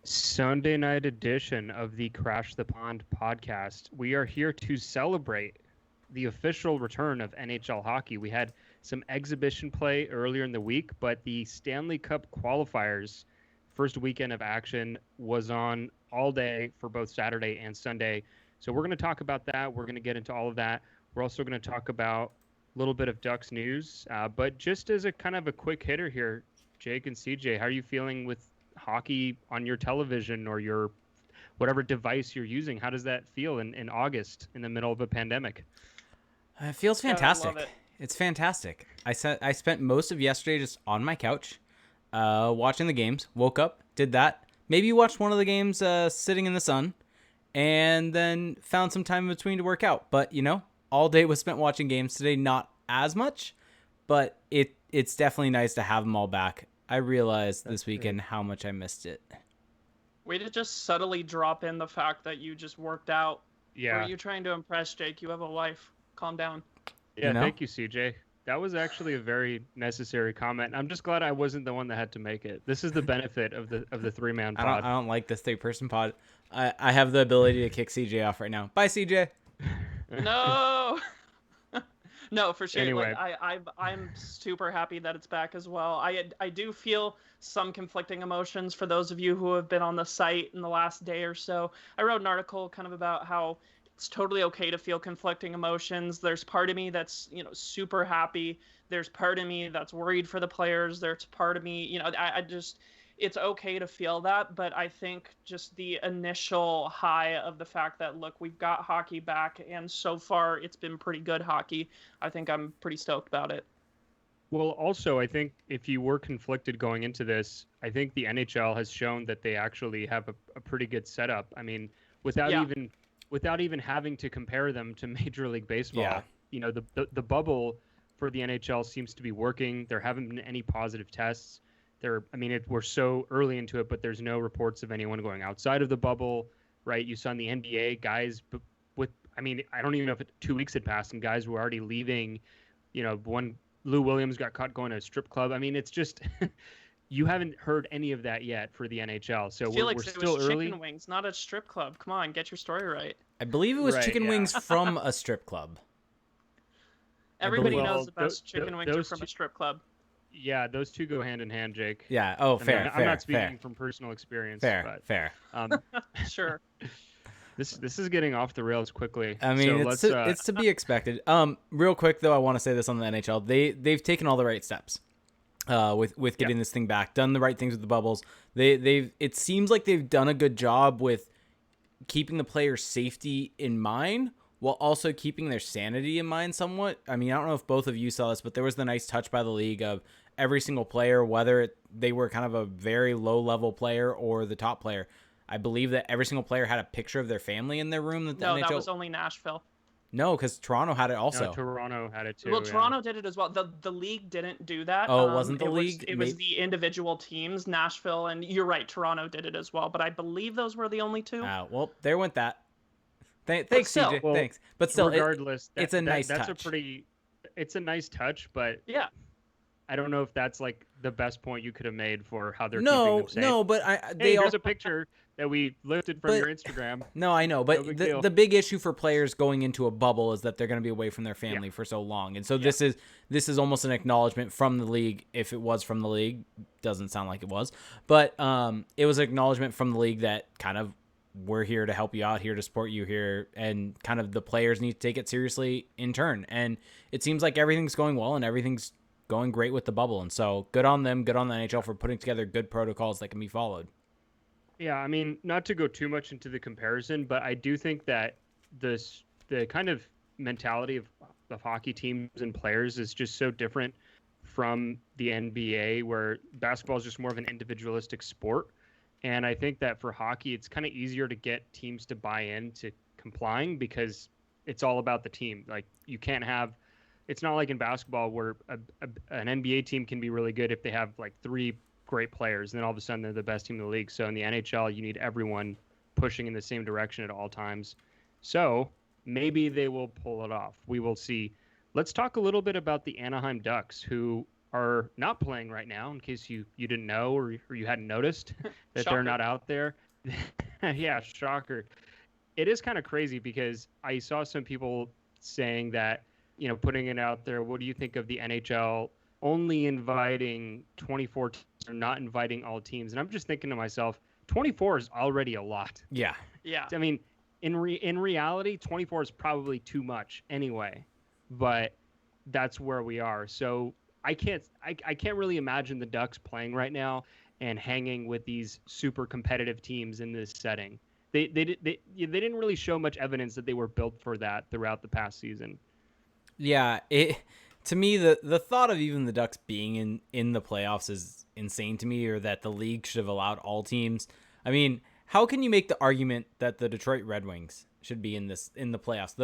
Sunday night edition of the Crash the Pond podcast. We are here to celebrate the official return of NHL hockey. We had some exhibition play earlier in the week, but the Stanley Cup qualifiers, first weekend of action, was on all day for both Saturday and Sunday. So we're going to talk about that. We're going to get into all of that. We're also going to talk about a little bit of Ducks news. But just as a kind of a quick hitter here, Jake and CJ, how are you feeling with hockey on your television or your whatever device you're using? How does that feel in August in the middle of a pandemic? It feels fantastic. Love it. It's fantastic. I spent most of yesterday just on my couch watching the games. Woke up, did that. Maybe watched one of the games sitting in the sun, and then found some time in between to work out. But, all day was spent watching games. Today, not as much, but it's definitely nice to have them all back. I realized this weekend how much I missed it. Way to just subtly drop in the fact that you just worked out. Yeah. Were you trying to impress Jake? You have a life. Calm down. Yeah, Thank you, CJ. That was actually a very necessary comment. I'm just glad I wasn't the one that had to make it. This is the benefit of the three-man pod. I don't like this three-person pod. I have the ability to kick CJ off right now. Bye, CJ. No. No, for sure. Anyway. I'm super happy that it's back as well. I do feel some conflicting emotions for those of you who have been on the site in the last day or so. I wrote an article kind of about how it's totally okay to feel conflicting emotions. There's part of me that's, super happy. There's part of me that's worried for the players. There's part of me, it's okay to feel that, but I think just the initial high of the fact that, look, we've got hockey back, and so far it's been pretty good hockey. I think I'm pretty stoked about it. Well, also, I think if you were conflicted going into this, I think the NHL has shown that they actually have a pretty good setup. I mean, without even having to compare them to Major League Baseball, the bubble for the NHL seems to be working. There haven't been any positive tests. We're so early into it, but there's no reports of anyone going outside of the bubble, right? You saw in the NBA guys I don't even know if 2 weeks had passed and guys were already leaving. Lou Williams got caught going to a strip club. I mean, it's just you haven't heard any of that yet for the NHL. So we're still early. Chicken wings, not a strip club. Come on, get your story right. I believe it was chicken wings from a strip club. Everybody knows the best chicken wings are from a strip club. Yeah, those two go hand in hand, Jake. Yeah. Oh, fair. I'm not speaking from personal experience. Fair. Sure. This is getting off the rails quickly. I mean, it's to be expected. Real quick though, I want to say this on the NHL. They've taken all the right steps. With getting this thing back, done the right things with the bubbles. It seems like they've done a good job with keeping the players' safety in mind, while also keeping their sanity in mind somewhat. I mean, I don't know if both of you saw this, but there was the nice touch by the league of every single player, whether they were kind of a very low-level player or the top player. I believe that every single player had a picture of their family in their room. That was only Nashville. No, because Toronto had it also. No, Toronto had it too. Well, Toronto did it as well. The league didn't do that. Oh, it wasn't the league? It was the individual teams, Nashville, and you're right, Toronto did it as well. But I believe those were the only two. Well, there went that. Thanks, CJ. Well, thanks. But still, regardless, it's a nice touch. It's a nice touch, but yeah, I don't know if that's like the best point you could have made for how they're keeping them safe. No, but here's a picture that we lifted from your Instagram. No, I know, but the big issue for players going into a bubble is that they're going to be away from their family for so long, and so this is almost an acknowledgement from the league. If it was from the league, doesn't sound like it was, but it was an acknowledgement from the league that kind of we're here to help you out, here to support you here, and kind of the players need to take it seriously in turn. And it seems like everything's going well and everything's going great with the bubble, and so good on them, good on the NHL for putting together good protocols that can be followed. Yeah, I mean, not to go too much into the comparison, but I do think that the kind of mentality of hockey teams and players is just so different from the NBA, where basketball is just more of an individualistic sport. And I think that for hockey, it's kind of easier to get teams to buy into complying because it's all about the team. Like, you can't have – it's not like in basketball where an NBA team can be really good if they have like three great players, and then all of a sudden they're the best team in the league. So in the NHL, you need everyone pushing in the same direction at all times. So maybe they will pull it off. We will see. Let's talk a little bit about the Anaheim Ducks, who are not playing right now, in case you didn't know or you hadn't noticed that they're not out there. Yeah, shocker. It is kind of crazy because I saw some people saying that, putting it out there, what do you think of the NHL only inviting 24 teams or not inviting all teams? And I'm just thinking to myself, 24 is already a lot. Yeah. Yeah. I mean, in reality, 24 is probably too much anyway, but that's where we are. So I can't really imagine the Ducks playing right now and hanging with these super competitive teams in this setting. They didn't really show much evidence that they were built for that throughout the past season. Yeah, to me the thought of even the Ducks being in the playoffs is insane to me, or that the league should have allowed all teams. I mean, how can you make the argument that the Detroit Red Wings should be in the playoffs,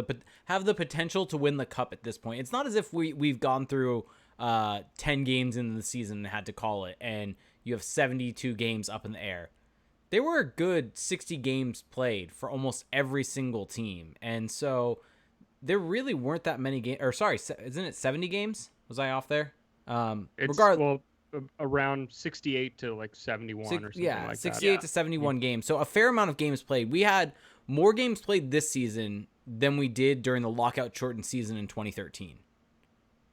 have the potential to win the cup at this point? It's not as if we've gone through 10 games in the season and had to call it, and you have 72 games up in the air. There were a good 60 games played for almost every single team, and so there really weren't that many games. Or sorry, isn't it 70 games? Was I off there? Well, around 68 to like 71 or something like that. 68 to 71 games. So a fair amount of games played. We had more games played this season than we did during the lockout shortened season in 2013.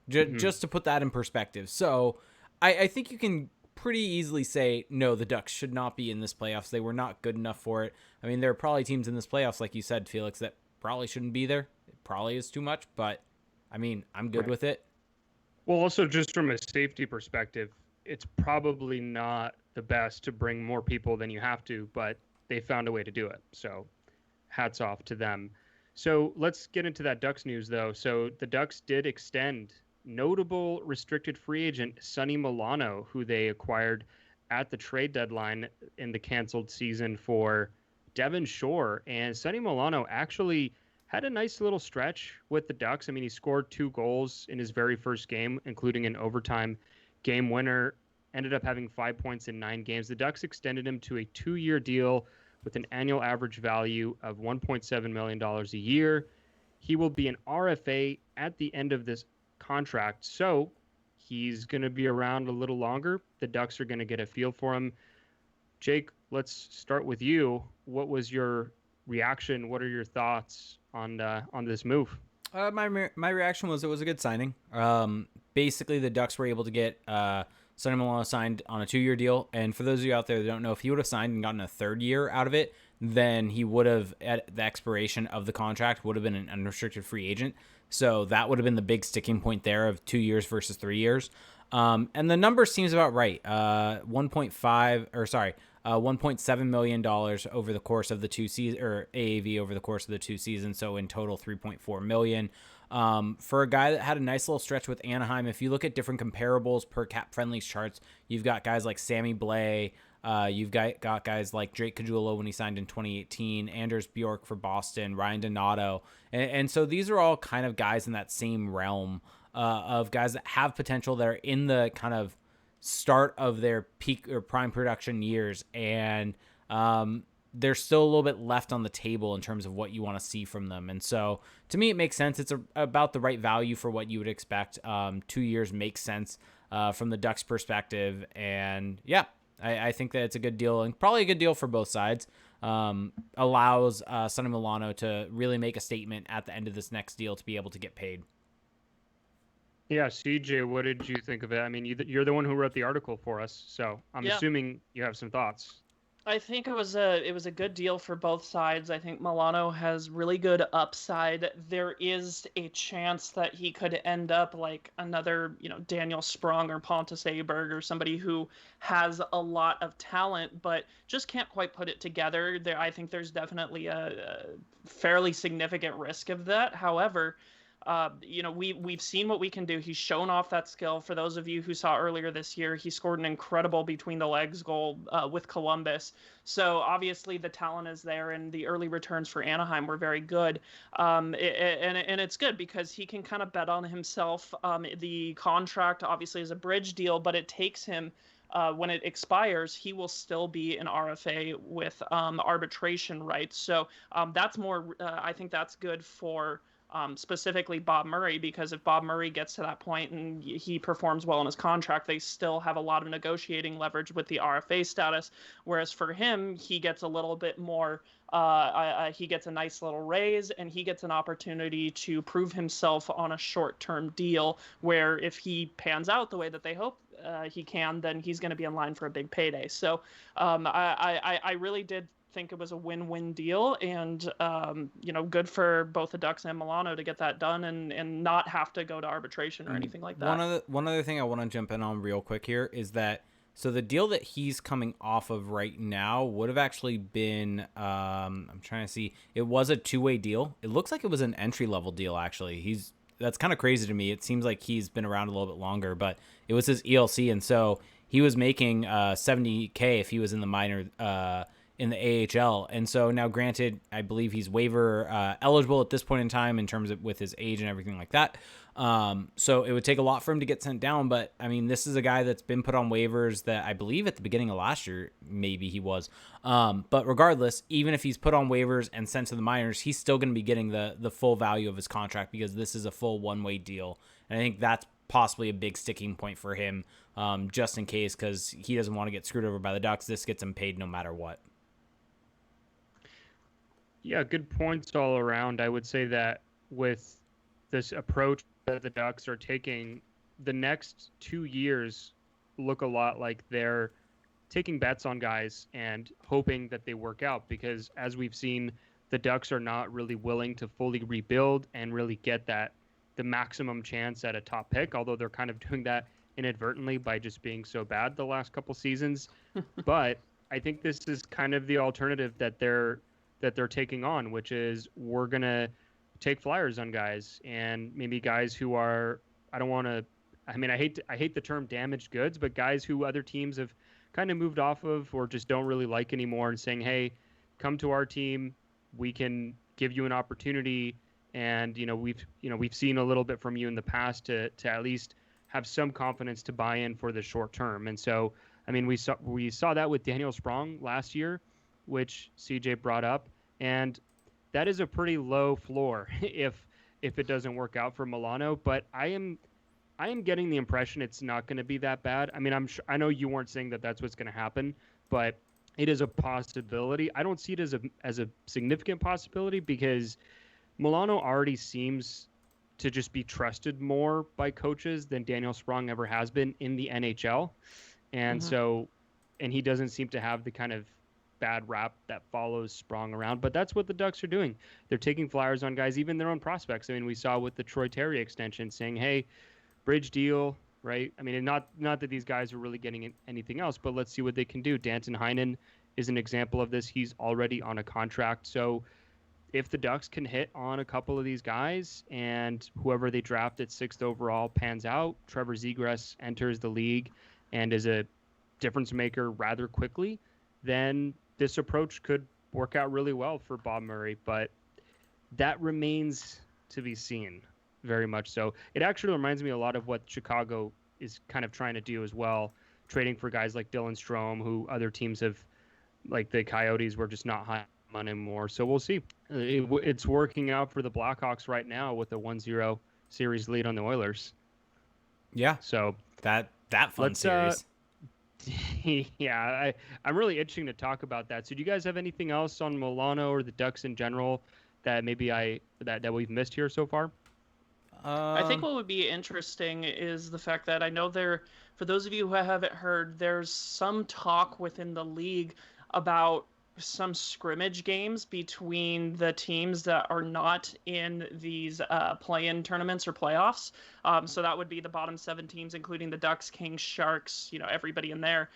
Just to put that in perspective. So I think you can pretty easily say, no, the Ducks should not be in this playoffs. They were not good enough for it. I mean, there are probably teams in this playoffs, like you said, Felix, that probably shouldn't be there. It probably is too much, but I mean, I'm good with it. Well, also just from a safety perspective, it's probably not the best to bring more people than you have to, but they found a way to do it. So hats off to them. So let's get into that Ducks news, though. So the Ducks did extend notable restricted free agent Sonny Milano, who they acquired at the trade deadline in the canceled season for Devon Shore. And Sonny Milano actually had a nice little stretch with the Ducks. I mean, he scored 2 goals in his very first game, including an overtime game winner, ended up having 5 points in 9 games. The Ducks extended him to a 2-year deal with an annual average value of $1.7 million a year. He will be an RFA at the end of this contract, so he's going to be around a little longer. The Ducks are going to get a feel for him. Jake, let's start with you. What was your reaction? What are your thoughts on this move? My reaction was it was a good signing. Basically, the Ducks were able to get Sonny Milano signed on a 2-year deal. And for those of you out there that don't know, if he would have signed and gotten a 3rd year out of it, then he would have, at the expiration of the contract, would have been an unrestricted free agent. So that would have been the big sticking point there of 2 years versus 3 years. And the number seems about right. $1.7 million over the course of the 2 seasons, or AAV over the course of the 2 seasons. So in total, $3.4 million. For a guy that had a nice little stretch with Anaheim, if you look at different comparables per Cap Friendly's charts, you've got guys like Sammy Blais, you've got guys like Drake Caggiula when he signed in 2018, Anders Bjork for Boston, Ryan Donato, and so these are all kind of guys in that same realm of guys that have potential, that are in the kind of start of their peak or prime production years, and there's still a little bit left on the table in terms of what you want to see from them. And so to me, it makes sense. It's about the right value for what you would expect. 2 years makes sense from the Ducks perspective. And yeah, I think that it's a good deal, and probably a good deal for both sides. Allows Sonny Milano to really make a statement at the end of this next deal to be able to get paid. Yeah, CJ, what did you think of it? I mean, you're the one who wrote the article for us, so I'm assuming you have some thoughts. I think it was a good deal for both sides. I think Milano has really good upside. There is a chance that he could end up like another, Daniel Sprung or Pontus Aberg, or somebody who has a lot of talent but just can't quite put it together. I think there's definitely a fairly significant risk of that. However, we've seen what we can do. He's shown off that skill. For those of you who saw earlier this year, he scored an incredible between the legs goal with Columbus. So obviously the talent is there, and the early returns for Anaheim were very good. And it's good because he can kind of bet on himself. The contract obviously is a bridge deal, but it takes him, when it expires, he will still be an RFA with arbitration rights. So that's more, I think that's good for specifically Bob Murray, because if Bob Murray gets to that point and he performs well in his contract, they still have a lot of negotiating leverage with the RFA status. Whereas for him, he gets a little bit more, he gets a nice little raise, and he gets an opportunity to prove himself on a short-term deal where if he pans out the way that they hope he can, then he's going to be in line for a big payday. So I really did think it was a win-win deal, and good for both the Ducks and Milano to get that done and not have to go to arbitration or anything like that. One other thing I want to jump in on real quick here is that so the deal that he's coming off of right now would have actually been I'm trying to see, it was a two-way deal. It looks like it was an entry-level deal actually. That's kind of crazy to me. It seems like he's been around a little bit longer, but it was his ELC, and so he was making $70K if he was in the minor in the AHL. And so now, granted, I believe he's waiver eligible at this point in time in terms of with his age and everything like that. So it would take a lot for him to get sent down. But I mean, this is a guy that's been put on waivers that I believe at the beginning of last year, maybe he was. But regardless, even if he's put on waivers and sent to the minors, he's still going to be getting the full value of his contract because this is a full one-way deal. And I think that's possibly a big sticking point for him, just in case, because he doesn't want to get screwed over by the Ducks. This gets him paid no matter what. Yeah, good points all around. I would say that with this approach that the Ducks are taking, the next 2 years look a lot like they're taking bets on guys and hoping that they work out, because as we've seen, the Ducks are not really willing to fully rebuild and really get the maximum chance at a top pick, although they're kind of doing that inadvertently by just being so bad the last couple seasons. But I think this is kind of the alternative that they're taking on, which is we're going to take flyers on guys, and maybe guys who are, I hate the term damaged goods, but guys who other teams have kind of moved off of or just don't really like anymore, and saying, hey, come to our team. We can give you an opportunity. And, we've seen a little bit from you in the past to at least have some confidence to buy in for the short term. And so, I mean, we saw that with Daniel Sprong last year, which CJ brought up, and that is a pretty low floor if it doesn't work out for Milano. But I am getting the impression it's not going to be that bad. I mean, I know you weren't saying that that's what's going to happen, but it is a possibility. I don't see it as a significant possibility because Milano already seems to just be trusted more by coaches than Daniel Sprong ever has been in the NHL. And so, and he doesn't seem to have the kind of bad rap that follows Sprong around, but that's what the Ducks are doing. They're taking flyers on guys, even their own prospects. I mean, we saw with the Troy Terry extension saying, hey, bridge deal, right? I mean, not that these guys are really getting anything else, but let's see what they can do. Danton Heinen is an example of this. He's already on a contract. So if the Ducks can hit on a couple of these guys and whoever they draft at 6th overall pans out, Trevor Zegras enters the league and is a difference maker rather quickly, then this approach could work out really well for Bob Murray. But that remains to be seen, very much so. It actually reminds me a lot of what Chicago is kind of trying to do as well, trading for guys like Dylan Strome, who other teams have, like the Coyotes, were just not high on anymore. So we'll see. It's working out for the Blackhawks right now with a 1-0 series lead on the Oilers. Yeah. So that fun series. Yeah, I'm really itching to talk about that. So do you guys have anything else on Milano or the Ducks in general that maybe that we've missed here so far? I think what would be interesting is the fact that I know for those of you who haven't heard, there's some talk within the league about some scrimmage games between the teams that are not in these play-in tournaments or playoffs. So that would be the bottom 7 teams, including the Ducks, Kings, Sharks, everybody in there,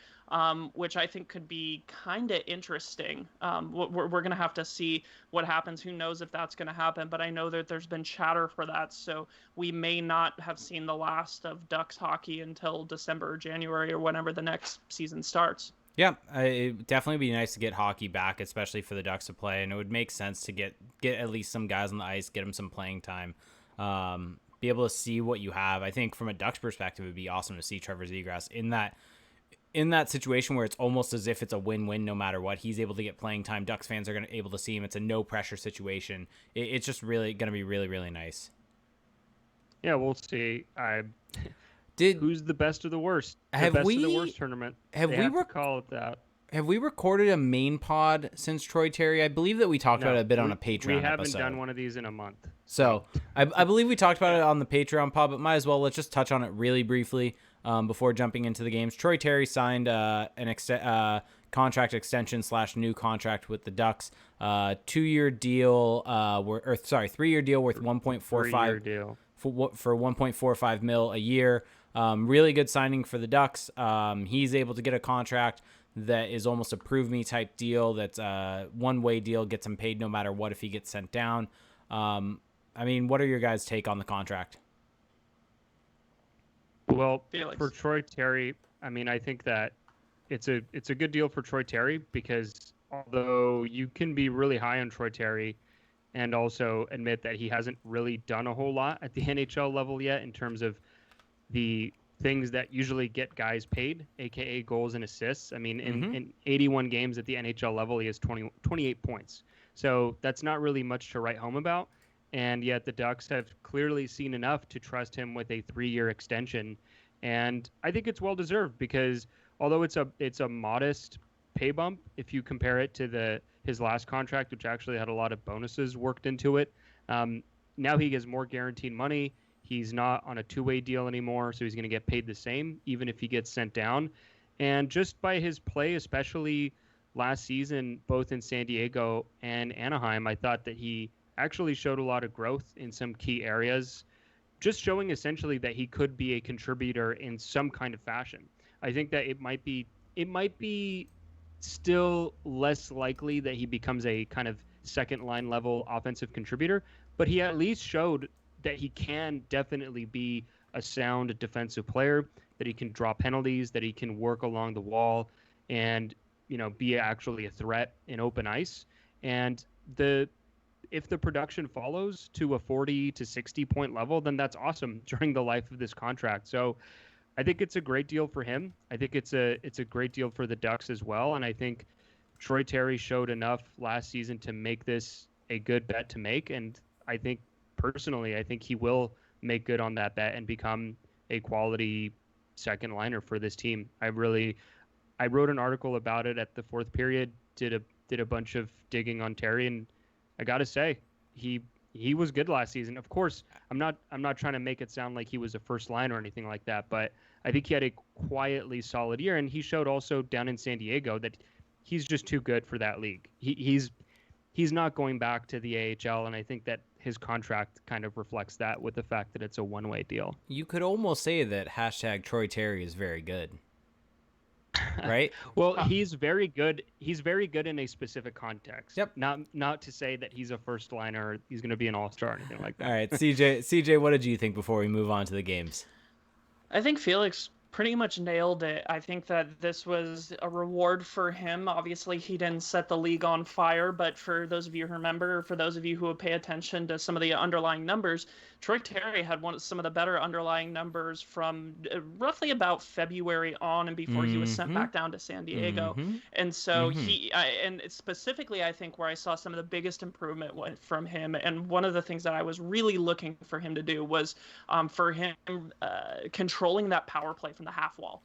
which I think could be kind of interesting. We're going to have to see what happens. Who knows if that's going to happen, but I know that there's been chatter for that. So we may not have seen the last of Ducks hockey until December or January or whenever the next season starts. Yeah, it would definitely be nice to get hockey back, especially for the Ducks to play, and it would make sense to get at least some guys on the ice, get them some playing time, be able to see what you have. I think from a Ducks perspective, it would be awesome to see Trevor Zegras in in that situation where it's almost as if it's a win-win no matter what. He's able to get playing time. Ducks fans are going to able to see him. It's a no-pressure situation. It's just really going to be really, really nice. Yeah, we'll see. Who's the best of the worst? The best of the worst tournament. Have to call it that. Have we recorded a main pod since Troy Terry? I believe that we talked about it a bit on a Patreon episode. We haven't done one of these in a month. So I believe we talked about it on the Patreon pod, but might as well let's just touch on it really briefly before jumping into the games. Troy Terry signed an contract extension / new contract with the Ducks. 2-year deal, 3-year deal worth 1.45 deal for 1.45 mil a year. Really good signing for the Ducks. He's able to get a contract that is almost a prove me type deal. That's a one-way deal, gets him paid no matter what if he gets sent down. I mean, what are your guys' take on the contract? Well, Felix. For Troy Terry, I mean, I think that it's a good deal for Troy Terry because although you can be really high on Troy Terry and also admit that he hasn't really done a whole lot at the NHL level yet in terms of the things that usually get guys paid, aka goals and assists. I mean, in 81 games at the NHL level, he has 28 points. So that's not really much to write home about. And yet the Ducks have clearly seen enough to trust him with a 3-year extension. And I think it's well-deserved because although it's a modest pay bump, if you compare it to his last contract, which actually had a lot of bonuses worked into it, now he gets more guaranteed money. He's not on a 2-way deal anymore, so he's going to get paid the same, even if he gets sent down. And just by his play, especially last season, both in San Diego and Anaheim, I thought that he actually showed a lot of growth in some key areas, just showing essentially that he could be a contributor in some kind of fashion. I think that it might be still less likely that he becomes a kind of second-line level offensive contributor, but he at least showed that he can definitely be a sound defensive player, that he can draw penalties, that he can work along the wall and, be actually a threat in open ice. And if the production follows to a 40 to 60 point level, then that's awesome during the life of this contract. So I think it's a great deal for him. I think it's a great deal for the Ducks as well. And I think Troy Terry showed enough last season to make this a good bet to make. And I think personally, I think he will make good on that bet and become a quality second liner for this team. I wrote an article about it at the fourth period, did a bunch of digging on Terry, and I got to say, he was good last season. Of course, I'm not trying to make it sound like he was a first line or anything like that, but I think he had a quietly solid year, and he showed also down in San Diego that he's just too good for that league. He's not going back to the AHL, and I think that his contract kind of reflects that with the fact that it's a one-way deal. You could almost say that #Troy Terry is very good. Right? Well, he's very good. He's very good in a specific context. Yep. Not to say that he's a first liner or he's going to be an all-star or anything like that. All right, CJ, what did you think before we move on to the games? I think Felix pretty much nailed it. I think that this was a reward for him. Obviously, he didn't set the league on fire, but for those of you who remember, for those of you who would pay attention to some of the underlying numbers, Troy Terry had some of the better underlying numbers from roughly about February on and before he was sent back down to San Diego. And so and specifically, I think where I saw some of the biggest improvement from him, and one of the things that I was really looking for him to do was for him controlling that power play from the half wall.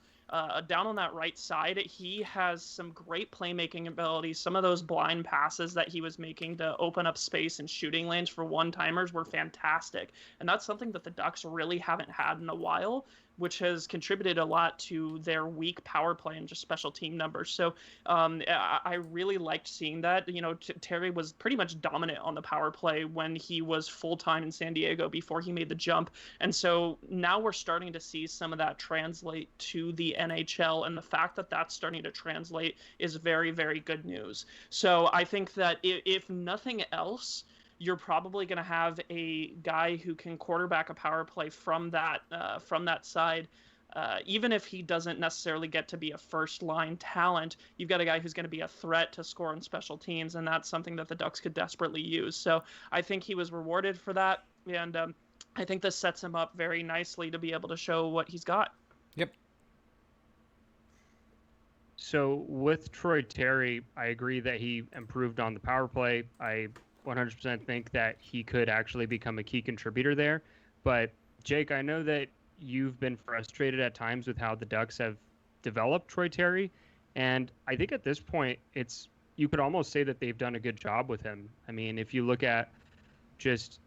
Down on that right side, he has some great playmaking ability. Some of those blind passes that he was making to open up space and shooting lanes for one-timers were fantastic. And that's something that the Ducks really haven't had in a while, which has contributed a lot to their weak power play and just special team numbers. So I really liked seeing that. Terry was pretty much dominant on the power play when he was full-time in San Diego before he made the jump. And so now we're starting to see some of that translate to the NHL, and the fact that that's starting to translate is very, very good news. So I think that if nothing else, you're probably going to have a guy who can quarterback a power play from that side. Even if he doesn't necessarily get to be a first-line talent, you've got a guy who's going to be a threat to score in special teams, and that's something that the Ducks could desperately use. So I think he was rewarded for that, and I think this sets him up very nicely to be able to show what he's got. Yep. So with Troy Terry, I agree that he improved on the power play. I 100% think that he could actually become a key contributor there. But Jake, I know that you've been frustrated at times with how the Ducks have developed Troy Terry, and I think at this point you could almost say that they've done a good job with him. I mean, if you look at just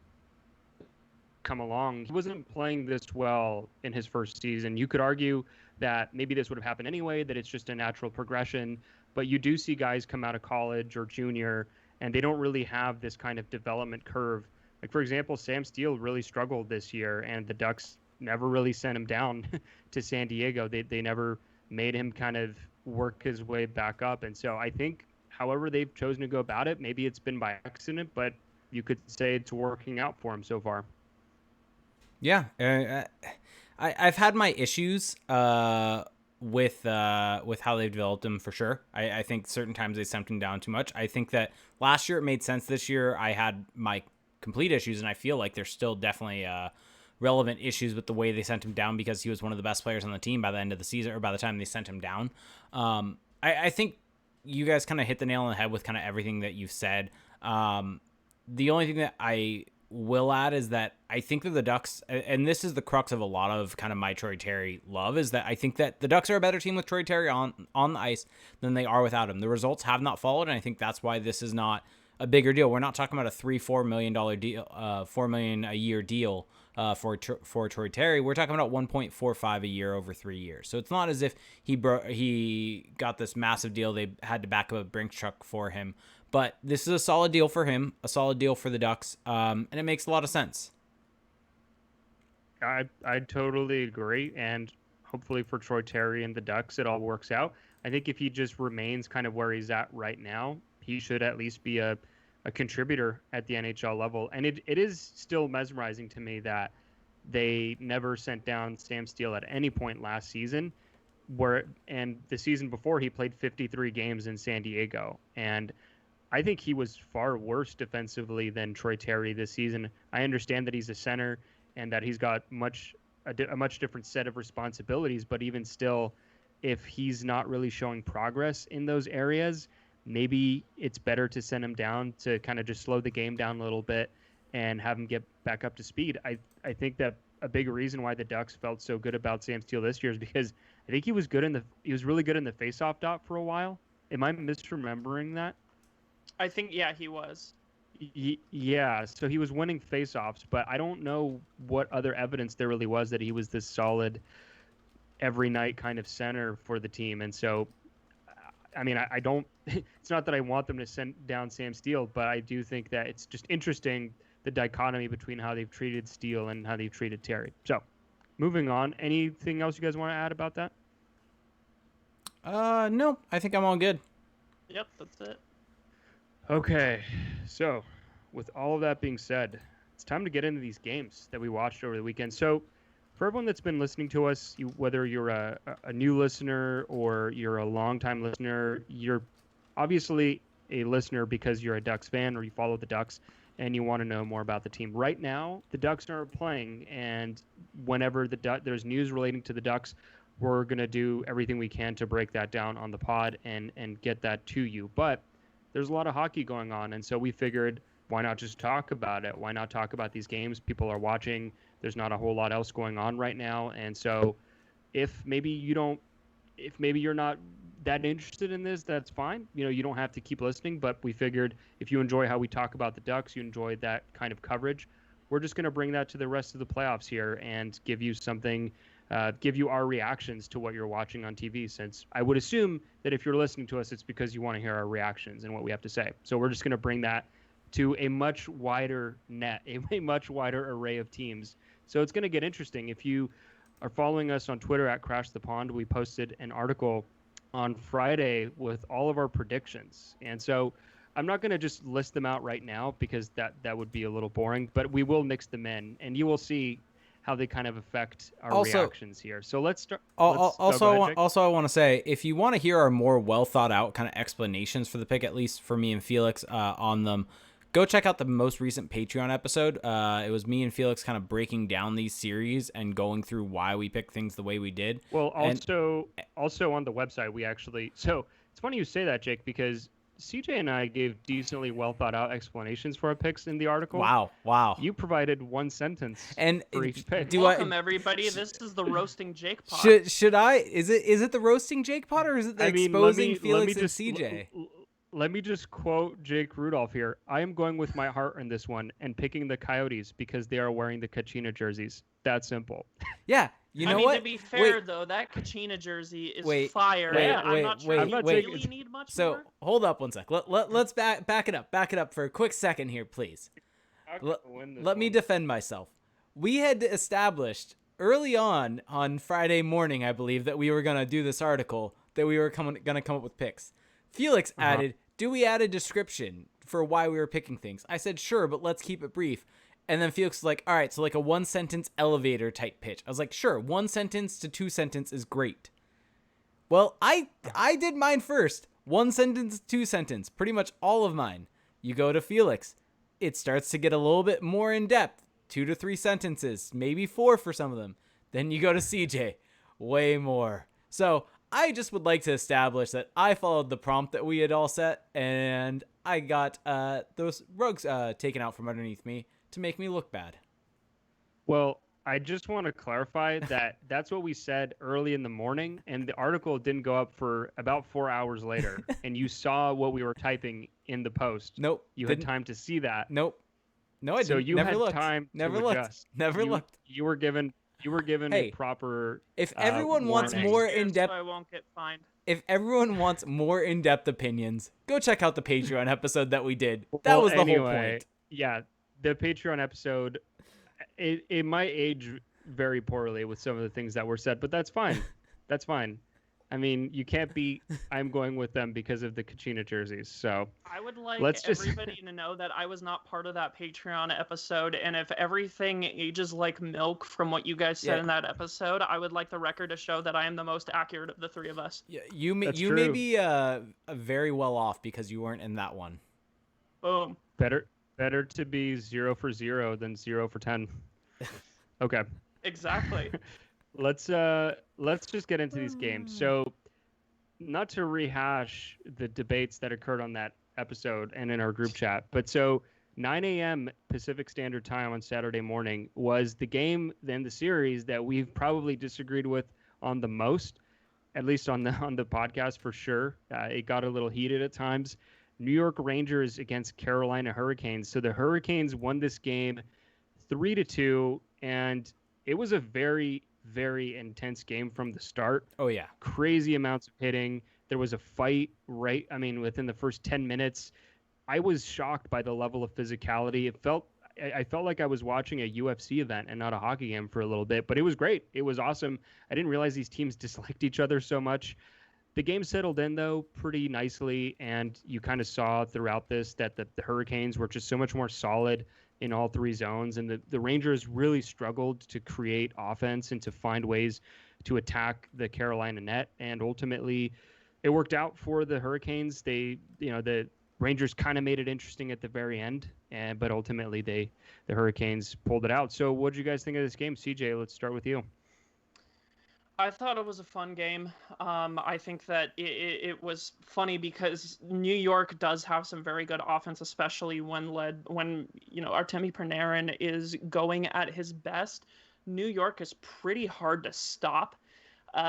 come along, he wasn't playing this well in his first season. You could argue that maybe this would have happened anyway, that it's just a natural progression, but you do see guys come out of college or junior and they don't really have this kind of development curve. Like, for example, Sam Steele really struggled this year, and the Ducks never really sent him down to San Diego. They never made him kind of work his way back up. And so I think however they've chosen to go about it, maybe it's been by accident, but you could say it's working out for him so far. Yeah, I've had my issues with how they've developed him for sure. I think certain times they sent him down too much. I think that last year it made sense. This year I had my complete issues, and I feel like there's still definitely relevant issues with the way they sent him down because he was one of the best players on the team by the end of the season, or by the time they sent him down. I think you guys kind of hit the nail on the head with kind of everything that you've said. The only thing that I will add is that I think that the Ducks, and this is the crux of a lot of kind of my Troy Terry love, is that I think that the Ducks are a better team with Troy Terry on the ice than they are without him. The results have not followed, and I think that's why this is not a bigger deal. We're not talking about a $3-4 million deal, $4 million a year deal for Troy Terry. We're talking about 1.45 a year over 3 years. So it's not as if he got this massive deal. They had to back up a Brinks truck for him. But this is a solid deal for him, a solid deal for the Ducks, and it makes a lot of sense. I totally agree, and hopefully for Troy Terry and the Ducks, it all works out. I think if he just remains kind of where he's at right now, he should at least be a contributor at the NHL level. And it is still mesmerizing to me that they never sent down Sam Steele at any point last season, and the season before he played 53 games in San Diego. And I think he was far worse defensively than Troy Terry this season. I understand that he's a center and that he's got a much different set of responsibilities, but even still, if he's not really showing progress in those areas, maybe it's better to send him down to kind of just slow the game down a little bit and have him get back up to speed. I think that a big reason why the Ducks felt so good about Sam Steele this year is because I think he was really good in the faceoff dot for a while. Am I misremembering that? I think, yeah, he was. Yeah, so he was winning faceoffs, but I don't know what other evidence there really was that he was this solid every night kind of center for the team. And so, I mean, I don't, it's not that I want them to send down Sam Steele, but I do think that it's just interesting, the dichotomy between how they've treated Steele and how they've treated Terry. So, moving on, anything else you guys want to add about that? No, I think I'm all good. Yep, that's it. Okay, so with all of that being said, it's time to get into these games that we watched over the weekend. So for everyone that's been listening to us, whether you're a new listener or you're a longtime listener, you're obviously a listener because you're a Ducks fan or you follow the Ducks and you want to know more about the team. Right now, the Ducks are playing, and whenever there's news relating to the Ducks, we're going to do everything we can to break that down on the pod and get that to you. But there's a lot of hockey going on, and so we figured, why not just talk about it? Why not talk about these games? People are watching. There's not a whole lot else going on right now, and so if maybe you're not that interested in this, that's fine. You don't have to keep listening, but we figured if you enjoy how we talk about the Ducks, you enjoy that kind of coverage, we're just going to bring that to the rest of the playoffs here and give you something, give you our reactions to what you're watching on TV, since I would assume that if you're listening to us, it's because you want to hear our reactions and what we have to say. So we're just going to bring that to a much wider net, a much wider array of teams. So it's going to get interesting. If you are following us on Twitter at Crash the Pond, we posted an article on Friday with all of our predictions. And so I'm not going to just list them out right now because that would be a little boring, but we will mix them in, and you will see how they kind of affect our reactions here. So let's start. Also, I want to say, if you want to hear our more well thought out kind of explanations for the pick, at least for me and Felix on them, Go check out the most recent Patreon episode. It was me and Felix kind of breaking down these series and going through why we picked things the way we did. Well, also on the website, we actually... So it's funny you say that, Jake, because CJ and I gave decently well thought out explanations for our picks in the article. Wow. You provided one sentence for each pick. Welcome, everybody. This is the Roasting Jake pod. Should I? Is it the Roasting Jake pod, or is it the exposing Felix and CJ? Let me just quote Jake Rudolph here. I am going with my heart in this one and picking the Coyotes because they are wearing the Kachina jerseys. That simple. Yeah. You know what? To be fair, though, that Kachina jersey is fire. I'm not sure you really need much more. So, hold up one sec. Let's back it up. Back it up for a quick second here, please. Let me defend myself. We had established early on Friday morning, I believe, that we were going to do this article, that we were going to come up with picks. Felix added, do we add a description for why we were picking things? I said, sure, but let's keep it brief. And then Felix was like, all right, so like a 1-sentence elevator type pitch. I was like, sure, 1 sentence to 2 sentence is great. Well, I did mine first. 1 sentence, 2 sentence, pretty much all of mine. You go to Felix. It starts to get a little bit more in depth. 2 to 3 sentences, maybe 4 for some of them. Then you go to CJ. Way more. So I just would like to establish that I followed the prompt that we had all set, and I got those rugs taken out from underneath me to make me look bad. Well, I just want to clarify that that's what we said early in the morning, and the article didn't go up for about 4 hours later, and you saw what we were typing in the post. Nope. You had time to see that. Nope. No, I didn't. So you Never had looked. time Never to looked. adjust. Never looked. You were given Hey, a proper if everyone wants warning. more in-depth... So I won't get fined. If everyone wants more in-depth opinions, go check out the Patreon episode that we did. That was the whole point. Yeah, the Patreon episode, it might age very poorly with some of the things that were said, but that's fine. That's fine. I mean, you can't be I'm going with them because of the Kachina jerseys. So I would like everybody to know that I was not part of that Patreon episode, and if everything ages like milk from what you guys said in that episode, I would like the record to show that I am the most accurate of the three of us. Yeah, you may be very well off because you weren't in that one. Boom. Better to be 0 for 0 than 0 for 10. Okay. Exactly. Let's just get into these games. So, not to rehash the debates that occurred on that episode and in our group chat, but so 9 a.m. Pacific Standard Time on Saturday morning was the game in the series that we've probably disagreed with on the most, at least on the podcast for sure. It got a little heated at times. New York Rangers against Carolina Hurricanes. So the Hurricanes won this game 3-2, and it was a very, very intense game from the start. Oh, yeah. Crazy amounts of hitting. There was a fight within the first 10 minutes. I was shocked by the level of physicality. I felt like I was watching a UFC event and not a hockey game for a little bit, but it was great. It was awesome. I didn't realize these teams disliked each other so much. The game settled in, though, pretty nicely, and you kind of saw throughout this that the Hurricanes were just so much more solid in all three zones, and the Rangers really struggled to create offense and to find ways to attack the Carolina net, and ultimately it worked out for the Hurricanes. The Rangers kind of made it interesting at the very end, but ultimately the Hurricanes pulled it out. So what did you guys think of this game? CJ, let's start with you. I thought it was a fun game. I think that it was funny because New York does have some very good offense, especially when Artemi Panarin is going at his best. New York is pretty hard to stop.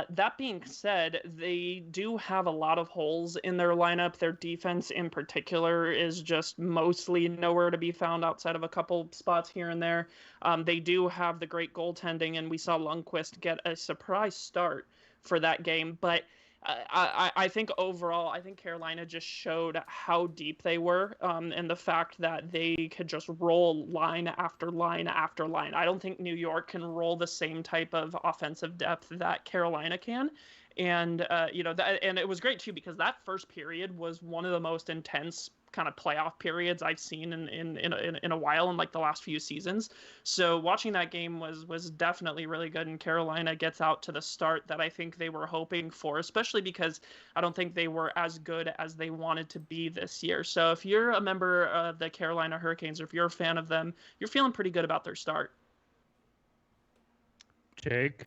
That being said, they do have a lot of holes in their lineup. Their defense in particular is just mostly nowhere to be found outside of a couple spots here and there. They do have the great goaltending, and we saw Lundqvist get a surprise start for that game. But I think overall, I think Carolina just showed how deep they were, and the fact that they could just roll line after line after line. I don't think New York can roll the same type of offensive depth that Carolina can. And and it was great too, because that first period was one of the most intense kind of playoff periods I've seen in a while, in like the last few seasons. So watching that game was definitely really good, and Carolina gets out to the start that I think they were hoping for, especially because I don't think they were as good as they wanted to be this year. So if you're a member of the Carolina Hurricanes, or if you're a fan of them, you're feeling pretty good about their start. Jake?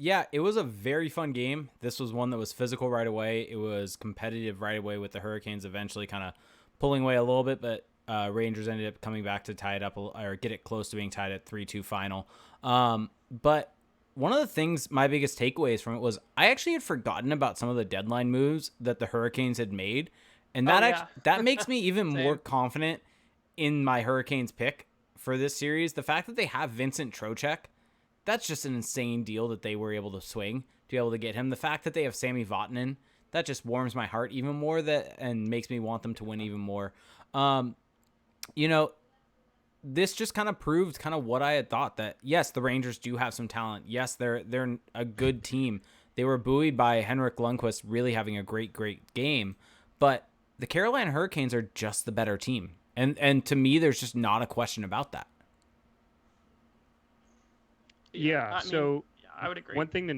Yeah, it was a very fun game. This was one that was physical right away. It was competitive right away, with the Hurricanes eventually kind of pulling away a little bit, but Rangers ended up coming back to tie it up, or get it close to being tied at 3-2 final. But one of the things, my biggest takeaways from it was, I actually had forgotten about some of the deadline moves that the Hurricanes had made, and that makes me even more confident in my Hurricanes pick for this series. The fact that they have Vincent Trocheck, that's just an insane deal that they were able to swing to be able to get him. The fact that they have Sami Vatanen, that just warms my heart even more, and makes me want them to win even more. This just kind of proved kind of what I had thought, that yes, the Rangers do have some talent. Yes, they're a good team. They were buoyed by Henrik Lundqvist really having a great game, but the Carolina Hurricanes are just the better team. And to me, there's just not a question about that. Yeah, I would agree. One thing to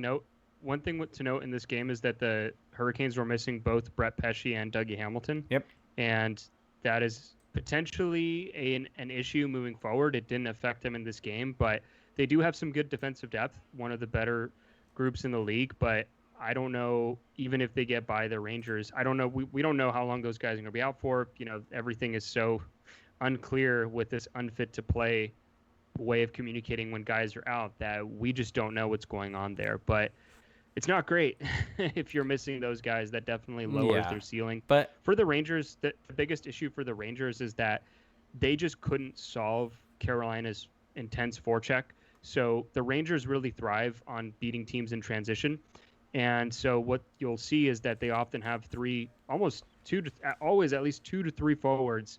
note in this game is that the Hurricanes were missing both Brett Pesce and Dougie Hamilton. Yep. And that is potentially an issue moving forward. It didn't affect them in this game, but they do have some good defensive depth, one of the better groups in the league. But I don't know, even if they get by the Rangers, I don't know. We don't know how long those guys are going to be out for. Everything is so unclear with this unfit to play way of communicating when guys are out, that we just don't know what's going on there. But it's not great if you're missing those guys. That definitely lowers their ceiling. But for the Rangers, the biggest issue for the Rangers is that they just couldn't solve Carolina's intense forecheck. So the Rangers really thrive on beating teams in transition. And so what you'll see is that they often have always at least 2 to 3 forwards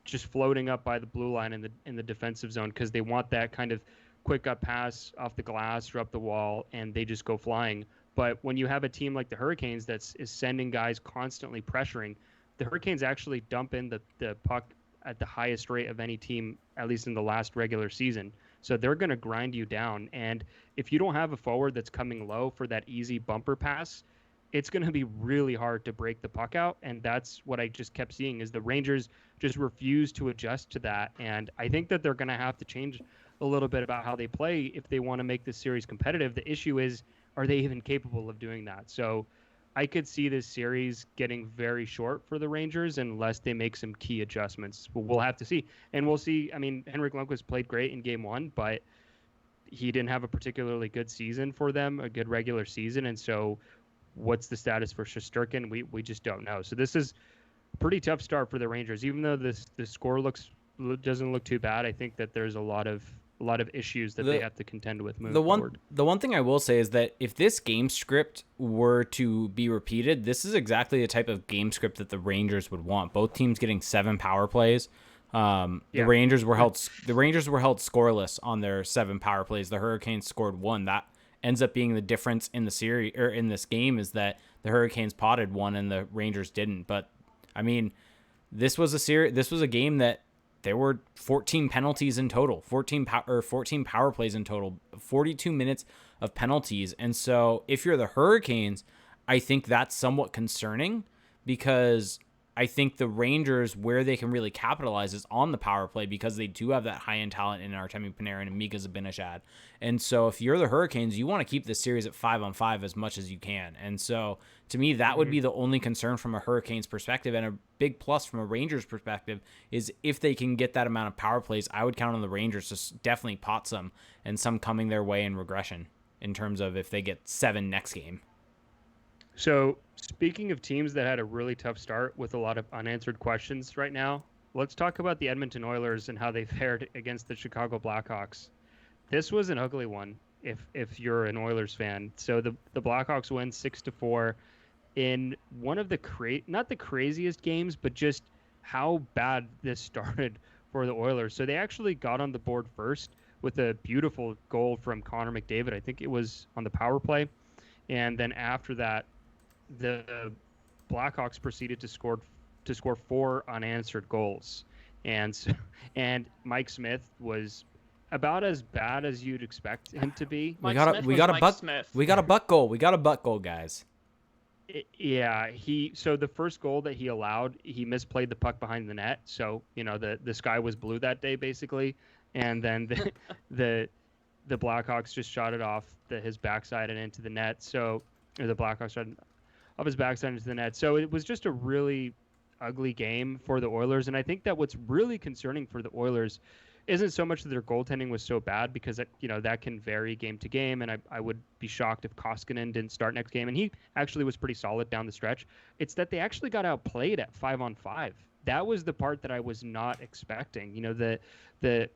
just floating up by the blue line in the defensive zone, because they want that kind of quick up pass off the glass or up the wall, and they just go flying. But when you have a team like the Hurricanes is sending guys constantly pressuring, the Hurricanes actually dump in the puck at the highest rate of any team, at least in the last regular season. So they're going to grind you down. And if you don't have a forward that's coming low for that easy bumper pass, it's going to be really hard to break the puck out. And that's what I just kept seeing, is the Rangers just refuse to adjust to that. And I think that they're going to have to change a little bit about how they play if they want to make this series competitive. The issue is, are they even capable of doing that? So I could see this series getting very short for the Rangers unless they make some key adjustments. But we'll have to see. And we'll see. I mean, Henrik Lundqvist played great in game 1, but he didn't have a particularly good season for them, a good regular season. And so what's the status for Shesterkin? We just don't know. So this is a pretty tough start for the Rangers. Even though the score doesn't look too bad, I think that there's a lot of issues that they have to contend with moving forward. The one thing I will say is that if this game script were to be repeated, this is exactly the type of game script that the Rangers would want. Both teams getting 7 power plays. The Rangers were held scoreless on their 7 power plays. The Hurricanes scored 1. That ends up being the difference in the series, or in this game, is that the Hurricanes potted 1 and the Rangers didn't. But I mean, this was a game that there were 14 penalties in total, 14 power plays in total, 42 minutes of penalties. And so if you're the Hurricanes, I think that's somewhat concerning, because I think the Rangers, where they can really capitalize is on the power play, because they do have that high-end talent in Artemi Panarin and Mika Zibanejad. And so if you're the Hurricanes, you want to keep this series at 5-on-5 as much as you can. And so to me, that would be the only concern from a Hurricanes perspective. And a big plus from a Rangers perspective is if they can get that amount of power plays, I would count on the Rangers to definitely pot some, and some coming their way in regression in terms of if they get 7 next game. So speaking of teams that had a really tough start with a lot of unanswered questions right now, let's talk about the Edmonton Oilers and how they fared against the Chicago Blackhawks. This was an ugly one if you're an Oilers fan. So the Blackhawks win 6-4 in one of the not the craziest games, but just how bad this started for the Oilers. So they actually got on the board first with a beautiful goal from Connor McDavid. I think it was on the power play. And then after that, the Blackhawks proceeded to score 4 unanswered goals. And Mike Smith was about as bad as you'd expect him to be. We got a butt goal. We got a butt goal, guys. Yeah, so the first goal that he allowed, he misplayed the puck behind the net. So, the sky was blue that day basically. And then the Blackhawks just shot it off his backside and into the net. So, or the Blackhawks shot off his backside into the net. So it was just a really ugly game for the Oilers. And I think that what's really concerning for the Oilers isn't so much that their goaltending was so bad, because that can vary game to game, and I would be shocked if Koskinen didn't start next game, and he actually was pretty solid down the stretch. It's that they actually got outplayed at 5-on-5. That was the part that I was not expecting. The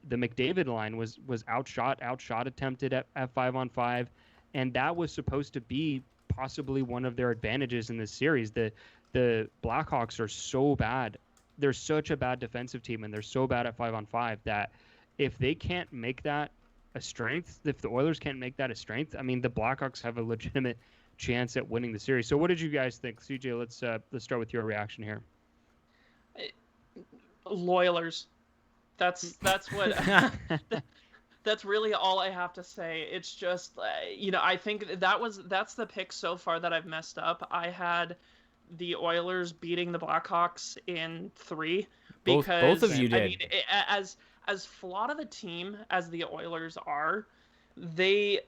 McDavid line was outshot attempted at 5-on-5, and that was supposed to be possibly one of their advantages in this series. The Blackhawks are so bad. They're such a bad defensive team, and they're so bad at 5-on-5 that if they can't make that a strength, if the Oilers can't make that a strength, I mean, the Blackhawks have a legitimate chance at winning the series. So what did you guys think? CJ, let's start with your reaction here. Loyalers. That's what that's really all I have to say. It's just I think that's the pick so far that I've messed up. I had the Oilers beating the Blackhawks in 3 because both of you did. I mean, as flawed of a team as the Oilers are, they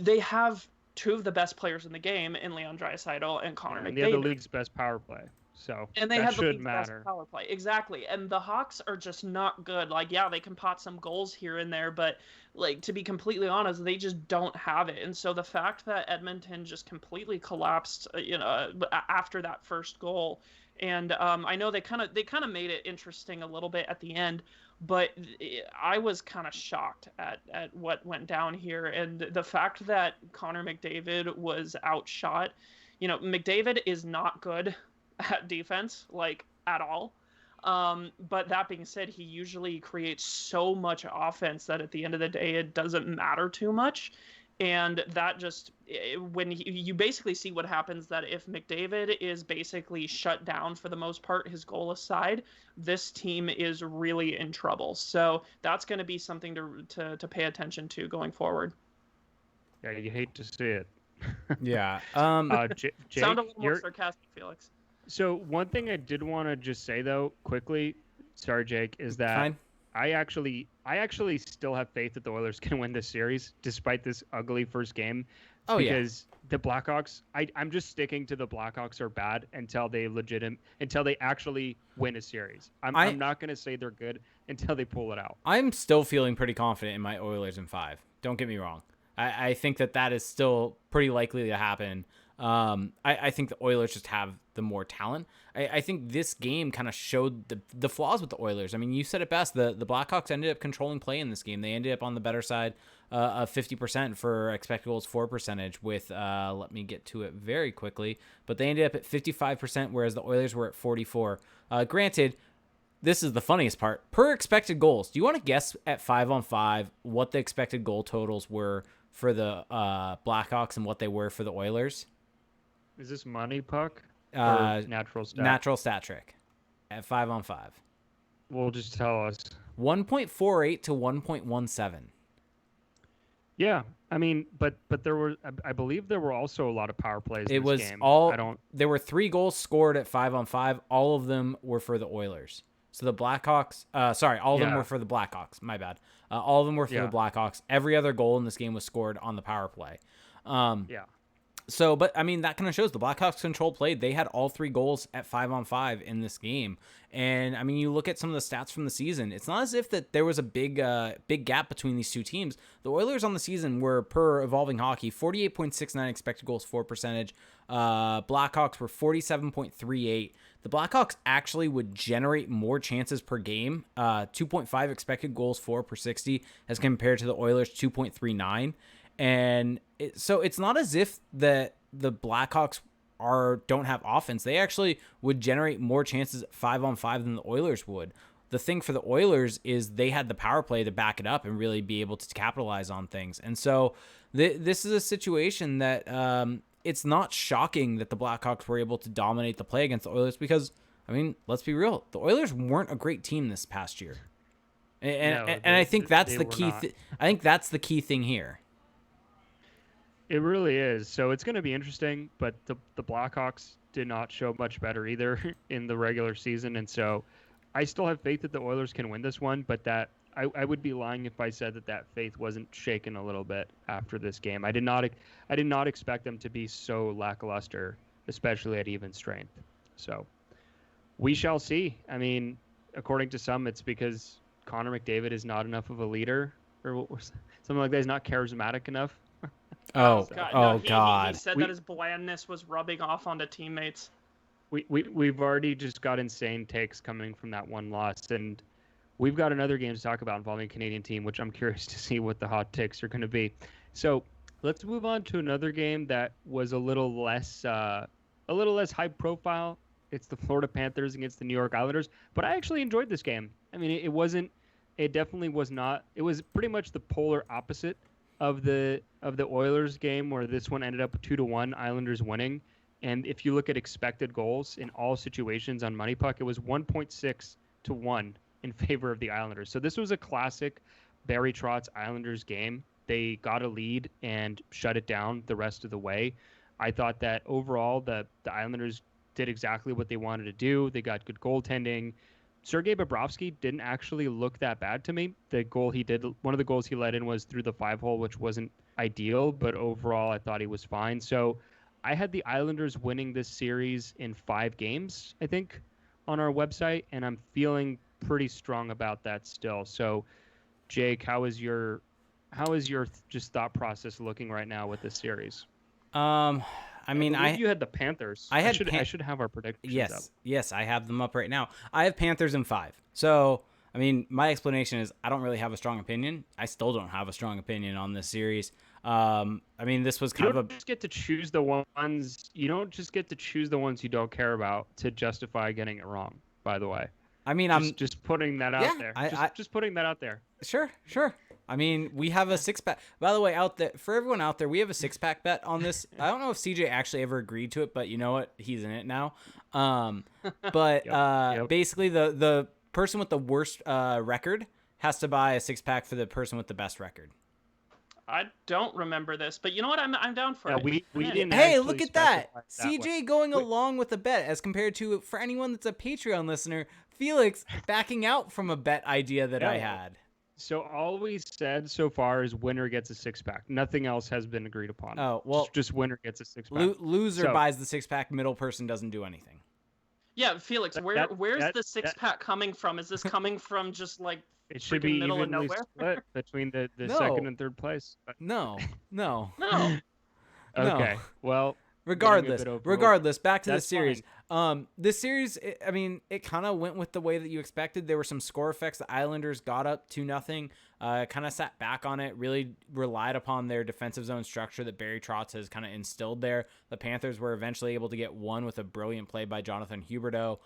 they have 2 of the best players in the game in Leon Draisaitl and Connor McDavid. And they have the league's best power play. So and they that have the should league's matter. best power play. Exactly. And the Hawks are just not good. Like, yeah, they can pot some goals here and there, but like, to be completely honest, they just don't have it. And so the fact that Edmonton just completely collapsed, after that first goal, and I know they kind of made it interesting a little bit at the end, but I was kind of shocked at what went down here. And the fact that Connor McDavid was outshot, McDavid is not good at defense, like, at all. But that being said, he usually creates so much offense that at the end of the day, it doesn't matter too much. And that just, when you basically see what happens, that if McDavid is basically shut down for the most part, his goal aside, this team is really in trouble. So that's going to be something to pay attention to going forward. Yeah, you hate to see it. Yeah. Jake, sound a little more sarcastic, Felix. So one thing I did want to just say though, quickly, sorry Jake, is that Fine. I actually still have faith that the Oilers can win this series despite this ugly first game. Because the Blackhawks, I'm just sticking to the Blackhawks are bad until they actually win a series. I'm not going to say they're good until they pull it out. I'm still feeling pretty confident in my Oilers in 5. Don't get me wrong. I think that is still pretty likely to happen. I think the Oilers just have the more talent. I think this game kind of showed the flaws with the Oilers. I mean, you said it best. The Blackhawks ended up controlling play in this game. They ended up on the better side of 50% for expected goals for percentage with, let me get to it very quickly, but they ended up at 55%, whereas the Oilers were at 44. Granted, this is the funniest part. Per expected goals, do you want to guess at 5-on-5 what the expected goal totals were for the Blackhawks and what they were for the Oilers? Is this money puck or natural stat? Natural stat trick at 5-on-5. Well, just tell us. 1.48 to 1.17. Yeah, I mean, but I believe there were also a lot of power plays. It in was this game. There were 3 goals scored at 5-on-5. All of them were for the Oilers. So the Blackhawks, all of them were for the Blackhawks. My bad. All of them were for the Blackhawks. Every other goal in this game was scored on the power play. So, but I mean, that kind of shows the Blackhawks control played. They had all 3 goals at 5-on-5 in this game. And I mean, you look at some of the stats from the season, it's not as if that there was a big gap between these two teams. The Oilers on the season were, per Evolving Hockey, 48.69 expected goals for percentage. Blackhawks were 47.38. The Blackhawks actually would generate more chances per game, 2.5 expected goals for per 60 as compared to the Oilers' 2.39. And so it's not as if the Blackhawks don't have offense. They actually would generate more chances at 5-on-5 than the Oilers would. the thing for the Oilers is they had the power play to back it up and really be able to capitalize on things. And so this is a situation that it's not shocking that the Blackhawks were able to dominate the play against the Oilers because, I mean, let's be real. The Oilers weren't a great team this past year. And I think that's the key. I think that's the key thing here. It really is. So it's going to be interesting, but the Blackhawks did not show much better either in the regular season. And so I still have faith that the Oilers can win this one, but that I would be lying if I said that faith wasn't shaken a little bit after this game. I did not expect them to be so lackluster, especially at even strength. So we shall see. I mean, according to some, it's because Connor McDavid is not enough of a leader or something like that. He's not charismatic enough. God. He said that his blandness was rubbing off onto teammates. We've already just got insane takes coming from that one loss, and we've got another game to talk about involving a Canadian team, which I'm curious to see what the hot takes are going to be. So let's move on to another game that was a little less high profile. It's the Florida Panthers against the New York Islanders, but I actually enjoyed this game. I mean, it definitely was not. It was pretty much the polar opposite of the Oilers game, where this one ended up 2-1, Islanders winning. And if you look at expected goals in all situations on Money Puck, it was 1.6 to 1 in favor of the Islanders. So this was a classic Barry Trotz Islanders game. They got a lead and shut it down the rest of the way. I thought that overall the Islanders did exactly what they wanted to do. They got good goaltending. Sergey Bobrovsky didn't actually look that bad to me. One of the goals he let in was through the 5-hole, which wasn't ideal, but overall I thought he was fine. So I had the Islanders winning this series in 5 games, I think, on our website, and I'm feeling pretty strong about that still. So, Jake, how is your just thought process looking right now with this series? I mean, you had the Panthers. I should have our predictions up. Yes, I have them up right now. I have Panthers in 5. So, I mean, my explanation is I don't really have a strong opinion. I still don't have a strong opinion on this series. I mean, this was kind of a. You don't just get to choose the ones. You don't just get to choose the ones you don't care about to justify getting it wrong. By the way. I mean, I'm just putting that out there. Just putting that out there. Sure. I mean, we have a 6-pack. By the way, out there for everyone out there, we have a 6-pack bet on this. I don't know if CJ actually ever agreed to it, but you know what? He's in it now. Yep. Basically, the person with the worst record has to buy a 6-pack for the person with the best record. I don't remember this, but you know what? I'm down for it. We didn't. Hey, look at that! CJ going along with the bet as compared to, for anyone that's a Patreon listener, Felix backing out from a bet idea that I had. So all we said so far is winner gets a 6-pack. Nothing else has been agreed upon. Oh, well, just winner gets a 6-pack. Loser buys the 6-pack. Middle person doesn't do anything. Yeah, Felix, where's the 6-pack coming from? Is this coming from just like it should be middle of evenly nowhere? split between the second and third place? No. Okay, well. Regardless, back to the series. This series, I mean, it kind of went with the way that you expected. There were some score effects. The Islanders got up 2-0, kind of sat back on it, really relied upon their defensive zone structure that Barry Trotz has kind of instilled there. The Panthers were eventually able to get one with a brilliant play by Jonathan Huberdeau,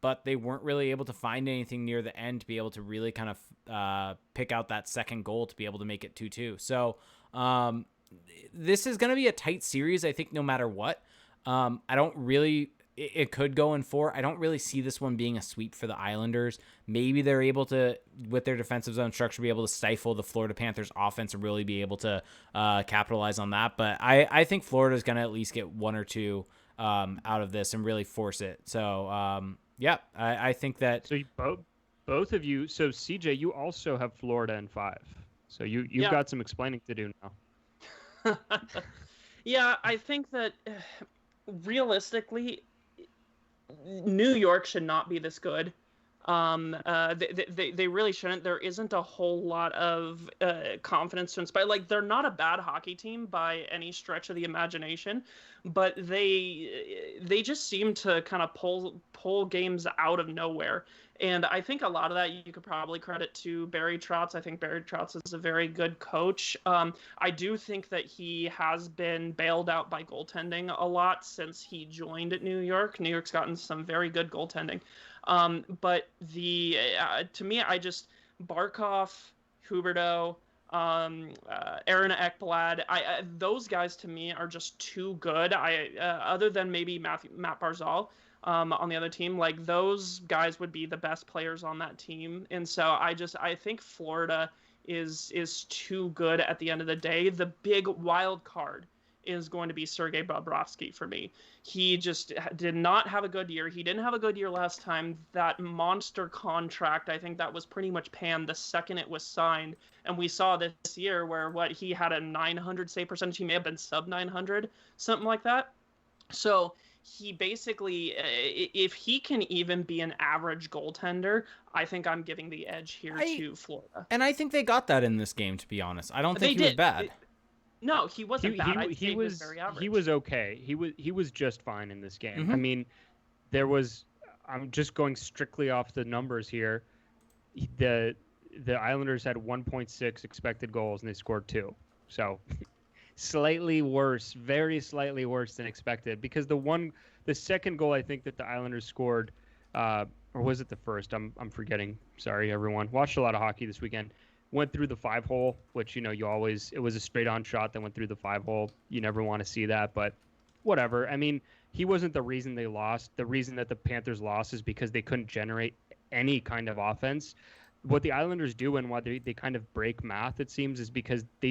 but they weren't really able to find anything near the end to be able to really kind of pick out that second goal to be able to make it 2-2. So, this is going to be a tight series, I think, no matter what. It could go in 4. I don't really see this one being a sweep for the Islanders. Maybe they're able to, with their defensive zone structure, be able to stifle the Florida Panthers offense and really be able to capitalize on that. But I think Florida is going to at least get 1 or 2 out of this and really force it. So, I think that. So both of you, so CJ, you also have Florida in 5. So you've got some explaining to do now. Yeah, I think that realistically, New York should not be this good. They really shouldn't. There isn't a whole lot of confidence to inspire. Like, they're not a bad hockey team by any stretch of the imagination, but they just seem to kind of pull pull games out of nowhere. And I think a lot of that you could probably credit to Barry Trotz. I think Barry Trotz is a very good coach. I do think that he has been bailed out by goaltending a lot since he joined at New York. New York's gotten some very good goaltending. But to me, Barkov, Huberdeau, Aaron Ekblad, those guys to me are just too good. Other than maybe Matt Barzal on the other team, like those guys would be the best players on that team. And so I think Florida is too good at the end of the day. The big wild card is going to be Sergey Bobrovsky for me. He just did not have a good year. He didn't have a good year last time. That monster contract, I think that was pretty much panned the second it was signed. And we saw this year where he had a 900 save percentage. He may have been sub 900, something like that. So he basically, if he can even be an average goaltender, I think I'm giving the edge here to Florida. And I think they got that in this game, to be honest. I don't think he was bad. No, he wasn't bad. He was very average. He was okay. He was just fine in this game. Mm-hmm. I mean, I'm just going strictly off the numbers here. The Islanders had 1.6 expected goals and they scored 2. So slightly worse, very slightly worse than expected, because the second goal I think that the Islanders scored, or was it the first? I'm forgetting. Sorry, everyone. Watched a lot of hockey this weekend. Went through the 5-hole, which, it was a straight-on shot that went through the 5-hole. You never want to see that, but whatever. I mean, he wasn't the reason they lost. The reason that the Panthers lost is because they couldn't generate any kind of offense. What the Islanders do and why they kind of break math, it seems, is because they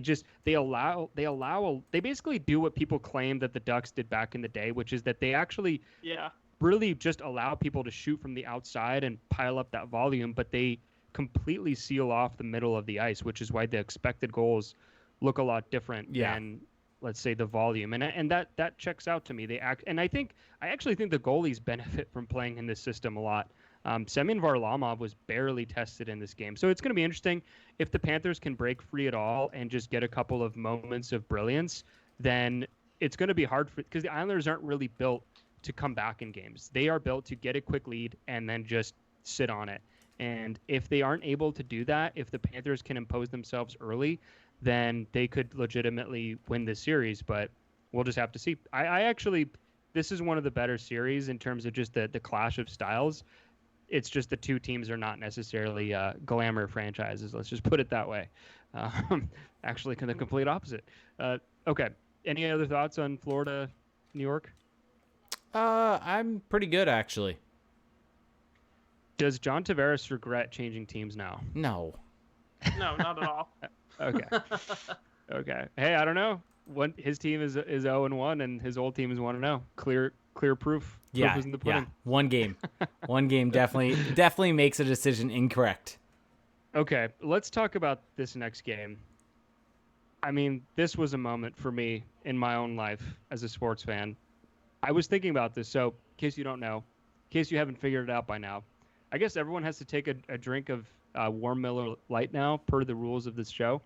basically do what people claim that the Ducks did back in the day, which is that they actually really just allow people to shoot from the outside and pile up that volume, but they completely seal off the middle of the ice, which is why the expected goals look a lot different than, let's say, the volume. And that checks out to me. I actually think the goalies benefit from playing in this system a lot. Semyon Varlamov was barely tested in this game. So it's going to be interesting if the Panthers can break free at all and just get a couple of moments of brilliance, then it's going to be hard because the Islanders aren't really built to come back in games. They are built to get a quick lead and then just sit on it. And if they aren't able to do that, if the Panthers can impose themselves early, then they could legitimately win this series. But we'll just have to see. This is one of the better series in terms of just the clash of styles. It's just the two teams are not necessarily glamour franchises. Let's just put it that way. Actually, the complete opposite. Okay. Any other thoughts on Florida, New York? I'm pretty good, actually. Does John Tavares regret changing teams now? No. No, not at all. Okay. Okay. Hey, I don't know. His team is 0-1 and his old team is 1-0. Clear proof. Yeah. Proof is in the pudding. Yeah. One game definitely makes a decision incorrect. Okay, let's talk about this next game. I mean, this was a moment for me in my own life as a sports fan. I was thinking about this, so in case you don't know, in case you haven't figured it out by now, I guess everyone has to take a drink of warm Miller Lite now, per the rules of this show,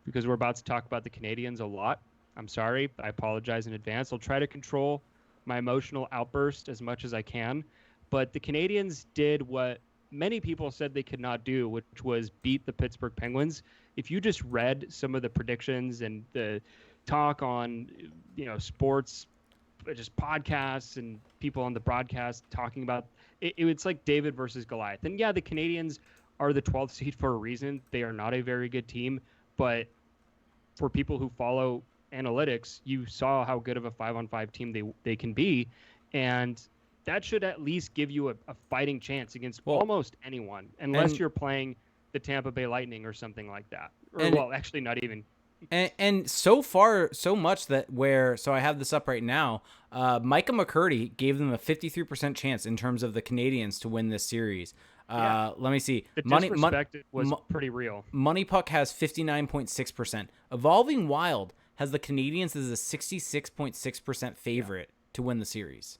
because we're about to talk about the Canadiens a lot. I'm sorry. I apologize in advance. I'll try to control my emotional outburst as much as I can. But the Canadiens did what many people said they could not do, which was beat the Pittsburgh Penguins. If you just read some of the predictions and the talk on, sports, just podcasts and people on the broadcast talking about it's like David versus Goliath. And yeah, the Canadiens are the 12th seed for a reason. They are not a very good team, but for people who follow analytics, you saw how good of a 5-on-5 team they can be, and that should at least give you a fighting chance against almost anyone, unless you're playing the Tampa Bay Lightning or something like that. Actually not even. And so far, so much that so I have this up right now, Micah McCurdy gave them a 53% chance in terms of the Canadiens to win this series. Let me see. The disrespect was pretty real. Money Puck has 59.6%. Evolving Wild has the Canadiens as a 66.6% favorite to win the series.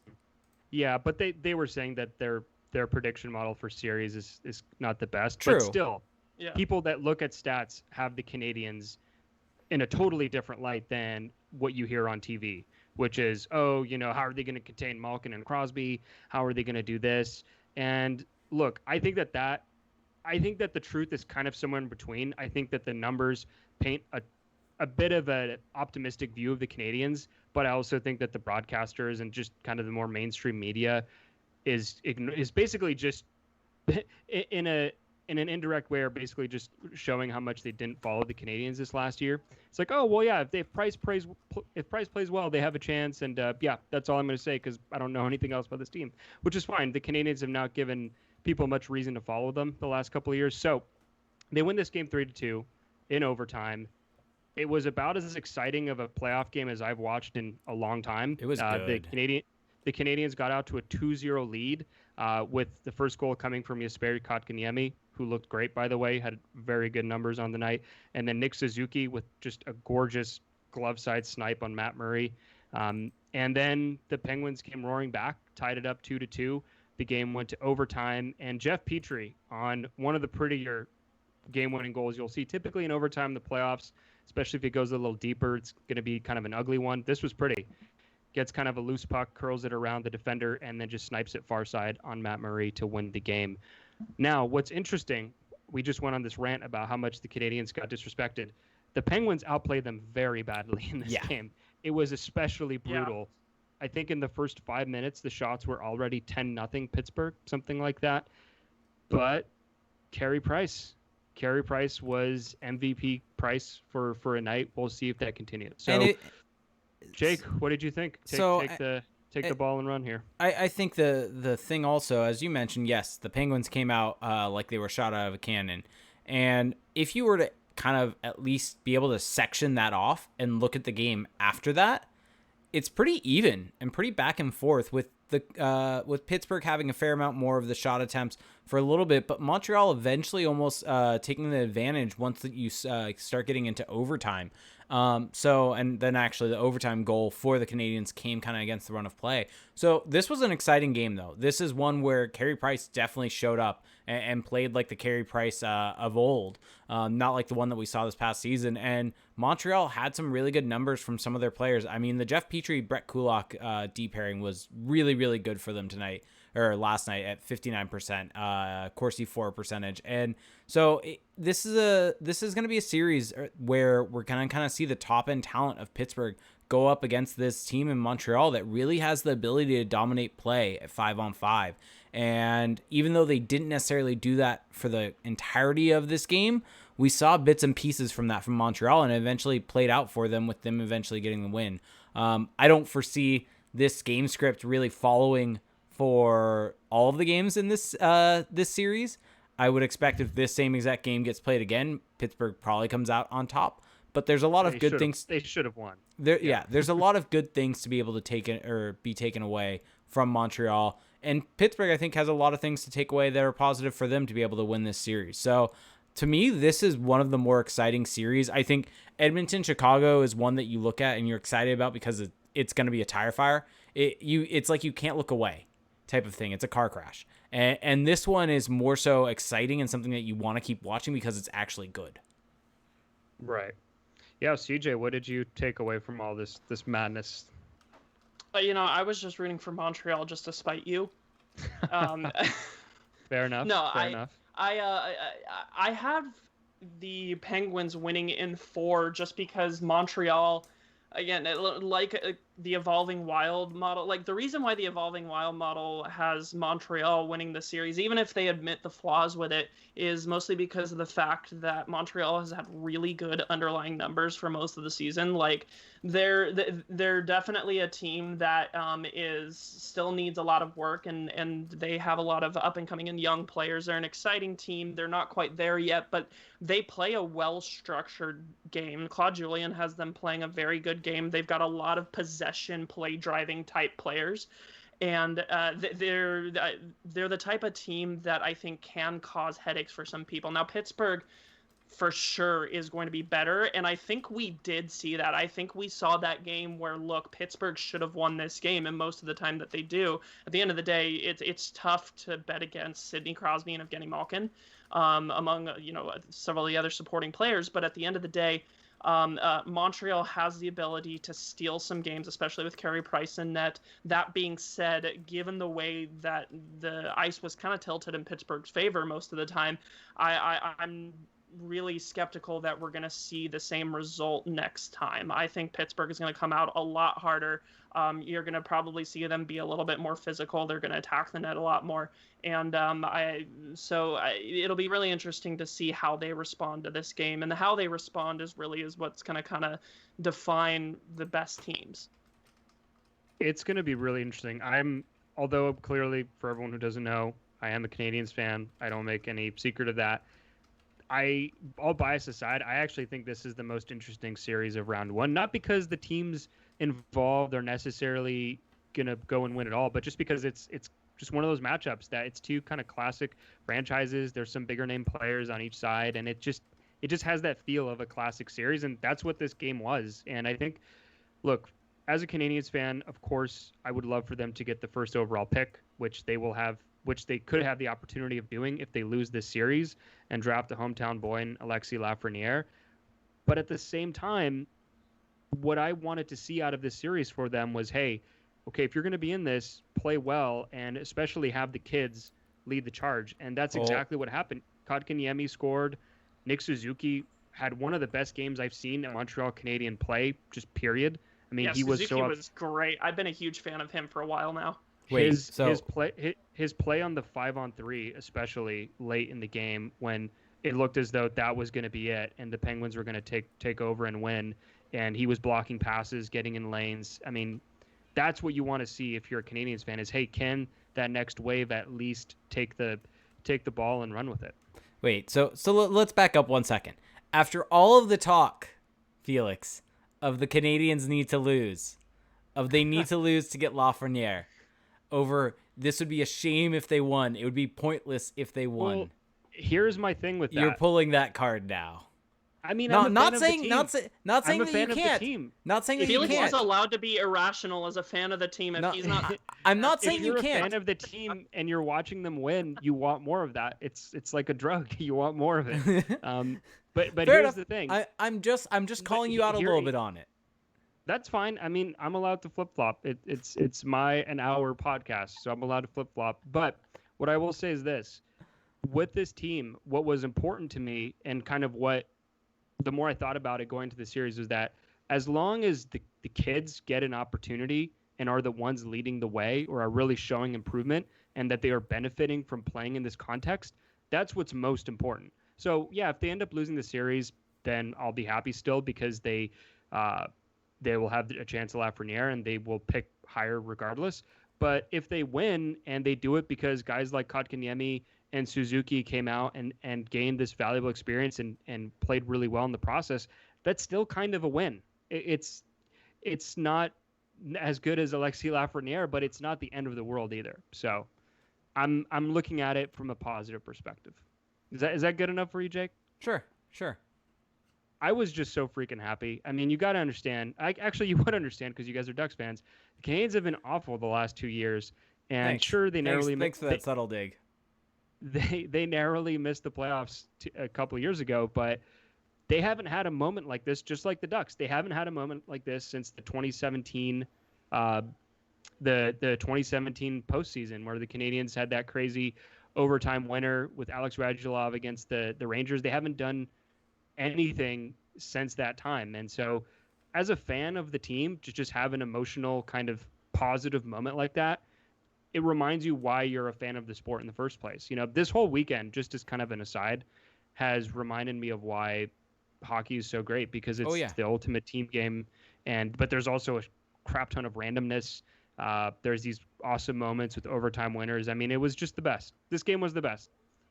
Yeah, but they were saying that their prediction model for series is not the best. True. But still, people that look at stats have the Canadiens in a totally different light than what you hear on TV. which is, oh, how are they going to contain Malkin and Crosby? How are they going to do this? And look, I think that the truth is kind of somewhere in between. I think that the numbers paint a bit of an optimistic view of the Canadians, but I also think that the broadcasters and just kind of the more mainstream media is basically just in an indirect way are basically just showing how much they didn't follow the Canadians this last year. It's like, oh well, yeah, if Price plays well, they have a chance, and yeah, that's all I'm going to say because I don't know anything else about this team, which is fine. The Canadians have not given people much reason to follow them the last couple of years, so they win this game 3-2 in overtime. It was about as exciting of a playoff game as I've watched in a long time. It was good. The Canadians got out to a 2-0 lead with the first goal coming from Jesperi Kotkaniemi, who looked great, by the way, had very good numbers on the night. And then Nick Suzuki with just a gorgeous glove side snipe on Matt Murray. And then the Penguins came roaring back, tied it up 2-2. The game went to overtime, and Jeff Petrie on one of the prettier game-winning goals you'll see typically in overtime in the playoffs, especially if it goes a little deeper. It's going to be kind of an ugly one. This was pretty. Gets kind of a loose puck, curls it around the defender, and then just snipes it far side on Matt Murray to win the game. Now, what's interesting, we just went on this rant about how much the Canadians got disrespected. The Penguins outplayed them very badly in this game. It was especially brutal. Yeah. I think in the first 5 minutes, the shots were already 10-0 Pittsburgh, something like that. But Carey Price was MVP Price for a night. We'll see if that continues. So, Jake, what did you think? Take the ball and run here. I think the thing also, as you mentioned, yes, the Penguins came out like they were shot out of a cannon. And if you were to kind of at least be able to section that off and look at the game after that, it's pretty even and pretty back and forth with Pittsburgh having a fair amount more of the shot attempts for a little bit, but Montreal eventually almost taking the advantage once that you start getting into overtime. And then actually the overtime goal for the Canadians came kind of against the run of play. So this was an exciting game, though. This is one where Carey Price definitely showed up and played like the Carey Price of old, not like the one that we saw this past season. And Montreal had some really good numbers from some of their players. I mean, the Jeff Petrie, Brett Kulak D pairing was really, really good for them tonight. Or last night at 59%, Corsi 4 percentage. And so this is going to be a series where we're going to kind of see the top end talent of Pittsburgh go up against this team in Montreal that really has the ability to dominate play at 5-on-5. And even though they didn't necessarily do that for the entirety of this game, we saw bits and pieces from that from Montreal, and it eventually played out for them with them eventually getting the win. I don't foresee this game script really following for all of the games in this series. I would expect if this same exact game gets played again, Pittsburgh probably comes out on top. But there's a lot of good things. They should have won. There's a lot of good things to be able to be taken away from Montreal. And Pittsburgh, I think, has a lot of things to take away that are positive for them to be able to win this series. So to me, this is one of the more exciting series. I think Edmonton-Chicago is one that you look at and you're excited about because it's going to be a tire fire. It's like you can't look away type of thing. It's a car crash. And this one is more so exciting and something that you want to keep watching because it's actually good. Right. Yeah, CJ, what did you take away from all this madness? I was just rooting for Montreal just to spite you. Fair enough. No, Fair enough. I have the Penguins winning in 4 just because Montreal, again, the Evolving Wild model, like the reason why the Evolving Wild model has Montreal winning the series, even if they admit the flaws with it, is mostly because of the fact that Montreal has had really good underlying numbers for most of the season. Like they're definitely a team that still needs a lot of work, and they have a lot of up and coming and young players. They're an exciting team. They're not quite there yet, but they play a well-structured game. Claude Julien has them playing a very good game. They've got a lot of possession play driving type players, and they're the type of team that I think can cause headaches for some people. Now Pittsburgh for sure is going to be better, and I think we did see that. I think we saw that game where, look, Pittsburgh should have won this game, and most of the time that they do. At the end of the day, it's tough to bet against Sidney Crosby and Evgeny Malkin, among several of the other supporting players, but at the end of the day, Montreal has the ability to steal some games, especially with Carey Price in net. That being said, given the way that the ice was kind of tilted in Pittsburgh's favor most of the time, I'm really skeptical that we're going to see the same result next time. I think Pittsburgh is going to come out a lot harder. You're going to probably see them be a little bit more physical. They're going to attack the net a lot more. And it'll be really interesting to see how they respond to this game. And how they respond is what's going to kind of define the best teams. It's going to be really interesting. Although clearly, for everyone who doesn't know, I am a Canadiens fan. I don't make any secret of that. All bias aside, I actually think this is the most interesting series of round one. Not because the teams involved are necessarily gonna go and win it all, but just because it's just one of those matchups that it's two kind of classic franchises. There's some bigger name players on each side, and it just has that feel of a classic series, and that's what this game was. And I think, look, as a Canadiens fan, of course, I would love for them to get the first overall pick, which they could have the opportunity of doing if they lose this series and draft a hometown boy in Alexis Lafreniere. But at the same time, what I wanted to see out of this series for them was, hey, okay, if you're going to be in this, play well, and especially have the kids lead the charge. And that's exactly what happened. Kotkaniemi scored. Nick Suzuki had one of the best games I've seen a Montreal Canadien play, just period. I mean, he was was great. I've been a huge fan of him for a while now. His play on the 5-on-3, especially late in the game when it looked as though that was going to be it and the Penguins were going to take over and win, and he was blocking passes, getting in lanes. I mean, that's what you want to see if you're a Canadiens fan is, hey, can that next wave at least take the ball and run with it? Wait, so let's back up 1 second. After all of the talk, Felix, of the Canadiens need to lose, of they need to lose to get Lafreniere, over this would be a shame if they won. It would be pointless if they won. Well, here's my thing with that. You're pulling that card now. I mean, not saying that you can't. Not saying that you can't. Felix is allowed to be irrational as a fan of the team if he's not. I'm not saying you can't. If you're a fan of the team and you're watching them win, you want more of that. It's like a drug. You want more of it. But here's the thing. I'm just calling you out a little bit on it. That's fine. I mean, I'm allowed to flip-flop. It's an hour podcast, so I'm allowed to flip-flop. But what I will say is this. With this team, what was important to me and kind of what the more I thought about it going to the series was that as long as the kids get an opportunity and are the ones leading the way or are really showing improvement and that they are benefiting from playing in this context, that's what's most important. So, yeah, if they end up losing the series, then I'll be happy still because they will have a chance at Lafreniere and they will pick higher regardless. But if they win and they do it because guys like Kotkaniemi and Suzuki came out and gained this valuable experience and played really well in the process, that's still kind of a win. It's not as good as Alexis Lafreniere, but it's not the end of the world either. So I'm looking at it from a positive perspective. Is that good enough for you, Jake? Sure. I was just so freaking happy. I mean, you got to understand. You would understand because you guys are Ducks fans. The Canadiens have been awful the last 2 years, and Thanks. sure they narrowly. Thanks for that subtle dig. They narrowly missed the playoffs a couple of years ago, but they haven't had a moment like this. Just like the Ducks, they haven't had a moment like this since the 2017, the 2017 postseason where the Canadiens had that crazy overtime winner with Alex Radulov against the Rangers. They haven't done anything since that time. And so as a fan of the team, to just have an emotional kind of positive moment like that, it reminds you why you're a fan of the sport in the first place. You know, this whole weekend, just as kind of an aside, has reminded me of why hockey is so great because it's the ultimate team game. But there's also a crap ton of randomness. There's these awesome moments with overtime winners. I mean, it was just the best. This game was the best.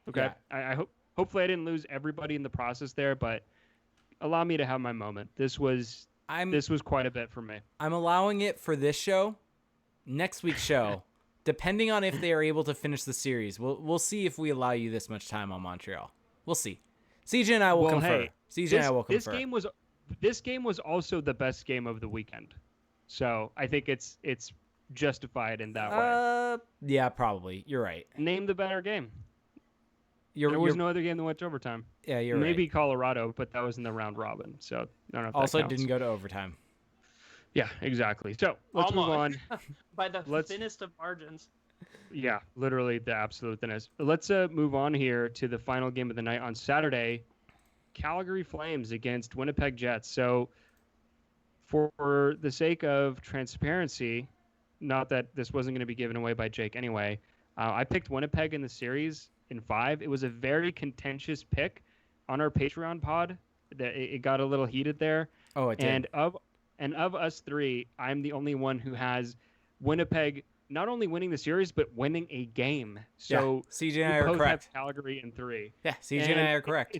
Okay. Yeah. Hopefully I didn't lose everybody in the process there, but allow me to have my moment. This was quite a bit for me. I'm allowing it for this show. Next week's show, depending on if they are able to finish the series, we'll see if we allow you this much time on Montreal. We'll see. CJ and I will confer. Hey, CJ and I will confer. This game was also the best game of the weekend. So I think it's justified in that way. Yeah, probably. You're right. Name the better game. There was no other game that went to overtime. Yeah, you're Maybe right. Colorado, but that was in the round robin, so I don't know if Also, that counts. didn't go to overtime. Yeah, exactly. So let's move on. By the thinnest of margins. Yeah, literally the absolute thinnest. Let's move on here to the final game of the night on Saturday. Calgary Flames against Winnipeg Jets. So for the sake of transparency, not that this wasn't going to be given away by Jake anyway, I picked Winnipeg in the series in 5. It was a very contentious pick on our Patreon pod. It got a little heated there. Oh, it did. And of us 3, I'm the only one who has Winnipeg not only winning the series, but winning a game. So CJ and I are correct. Have Calgary in 3. Yeah, CJ and I are correct.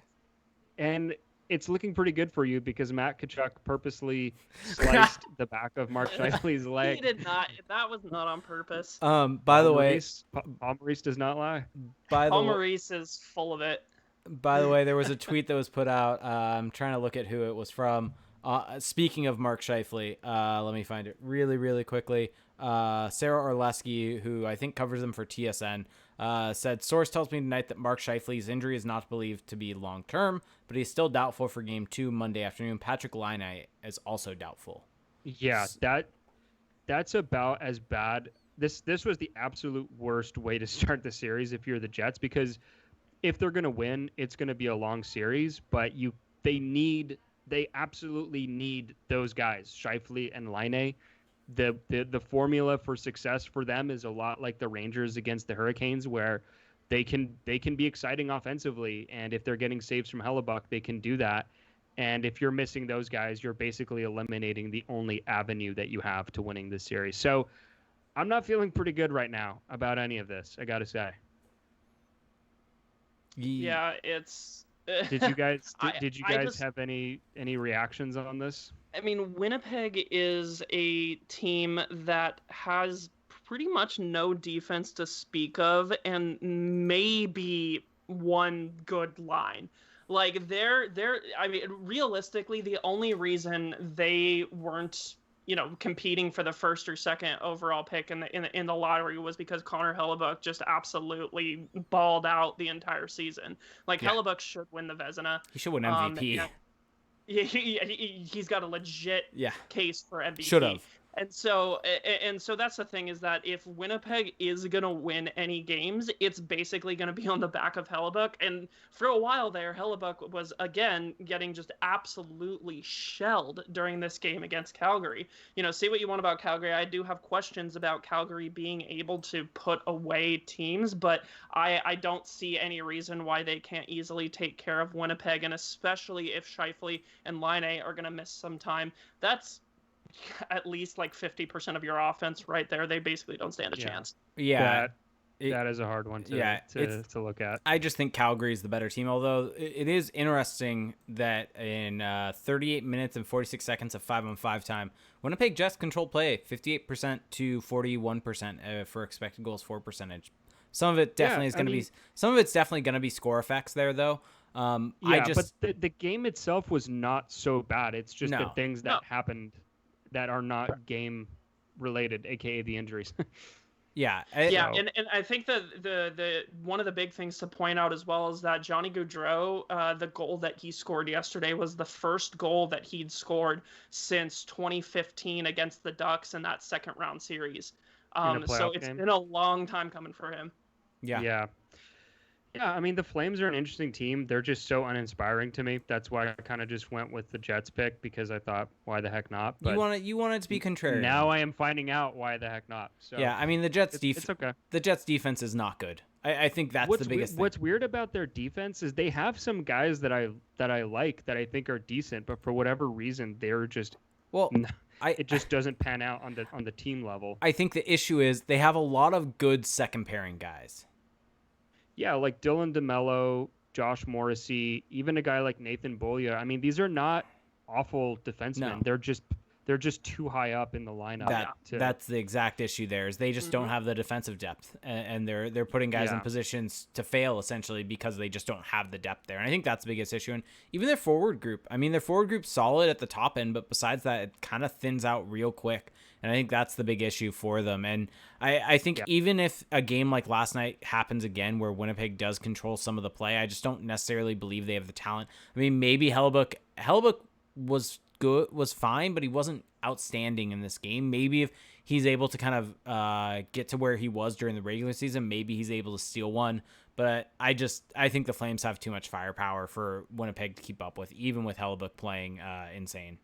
And it's looking pretty good for you because Matt Tkachuk purposely sliced the back of Mark Scheifele's leg. He did not. That was not on purpose. By the way, Paul Maurice does not lie. Paul Maurice is full of it. By the way, there was a tweet that was put out. I'm trying to look at who it was from. Speaking of Mark Scheifele, let me find it really, really quickly. Sarah Orlesky, who I think covers them for TSN, said, "Source tells me tonight that Mark Scheifele's injury is not believed to be long-term, but he's still doubtful for Game 2 Monday afternoon. Patrick Laine is also doubtful." Yeah, that's about as bad. This was the absolute worst way to start the series if you're the Jets, because if they're going to win, it's going to be a long series, but they absolutely need those guys, Scheifele and Laine. The formula for success for them is a lot like the Rangers against the Hurricanes, where they can be exciting offensively, and if they're getting saves from Hellebuck, they can do that. And if you're missing those guys, you're basically eliminating the only avenue that you have to winning this series. So I'm not feeling pretty good right now about any of this, I got to say. Yeah, it's... Did you guys have any reactions on this? I mean, Winnipeg is a team that has pretty much no defense to speak of, and maybe one good line. Like I mean, realistically, the only reason they weren't, competing for the first or second overall pick in the lottery was because Connor Hellebuck just absolutely balled out the entire season. Like, yeah. Hellebuck should win the Vezina. He should win MVP. He's got a legit case for MVP. Should have. And so that's the thing, is that if Winnipeg is going to win any games, it's basically going to be on the back of Hellebuck. And for a while there, Hellebuck was, again, getting just absolutely shelled during this game against Calgary. Say what you want about Calgary. I do have questions about Calgary being able to put away teams, but I don't see any reason why they can't easily take care of Winnipeg, and especially if Scheifele and Laine are going to miss some time. That's at least like 50% of your offense right there. They basically don't stand a chance. Yeah. That is a hard one to look at. I just think Calgary is the better team, although it is interesting that in 38 minutes and 46 seconds of 5-on-5 time, Winnipeg Jets controlled play 58% to 41% for expected goals for percentage. Some of it definitely some of it's definitely going to be score effects there, though. But the game itself was not so bad. It's just the things that happened that are not game related, aka the injuries. And I think the one of the big things to point out as well is that Johnny Gaudreau, the goal that he scored yesterday was the first goal that he'd scored since 2015 against the Ducks in that second round series. So it's been a long time coming for him. Yeah, I mean, the Flames are an interesting team. They're just so uninspiring to me. That's why I kind of just went with the Jets pick, because I thought, why the heck not? But you want it to be contrarian. Now I am finding out why the heck not. So yeah, I mean, the Jets it's okay. The Jets defense is not good. I think that's the biggest thing. What's weird about their defense is they have some guys that I like, that I think are decent, but for whatever reason they're just it just doesn't pan out on the team level. I think the issue is they have a lot of good second pairing guys. Yeah, like Dylan DeMello, Josh Morrissey, even a guy like Nathan Beaulieu. I mean, these are not awful defensemen. No. they're just too high up in the lineup. That's the exact issue there, is they just don't have the defensive depth, and they're putting guys in positions to fail essentially because they just don't have the depth there. And I think that's the biggest issue. And even their forward group, I mean, their forward group's solid at the top end, but besides that, it kind of thins out real quick. And I think that's the big issue for them. And I think even if a game like last night happens again where Winnipeg does control some of the play, I just don't necessarily believe they have the talent. I mean, maybe Hellebuck was fine, but he wasn't outstanding in this game. Maybe if he's able to kind of get to where he was during the regular season, maybe he's able to steal one. But I think the Flames have too much firepower for Winnipeg to keep up with, even with Hellebuck playing insane.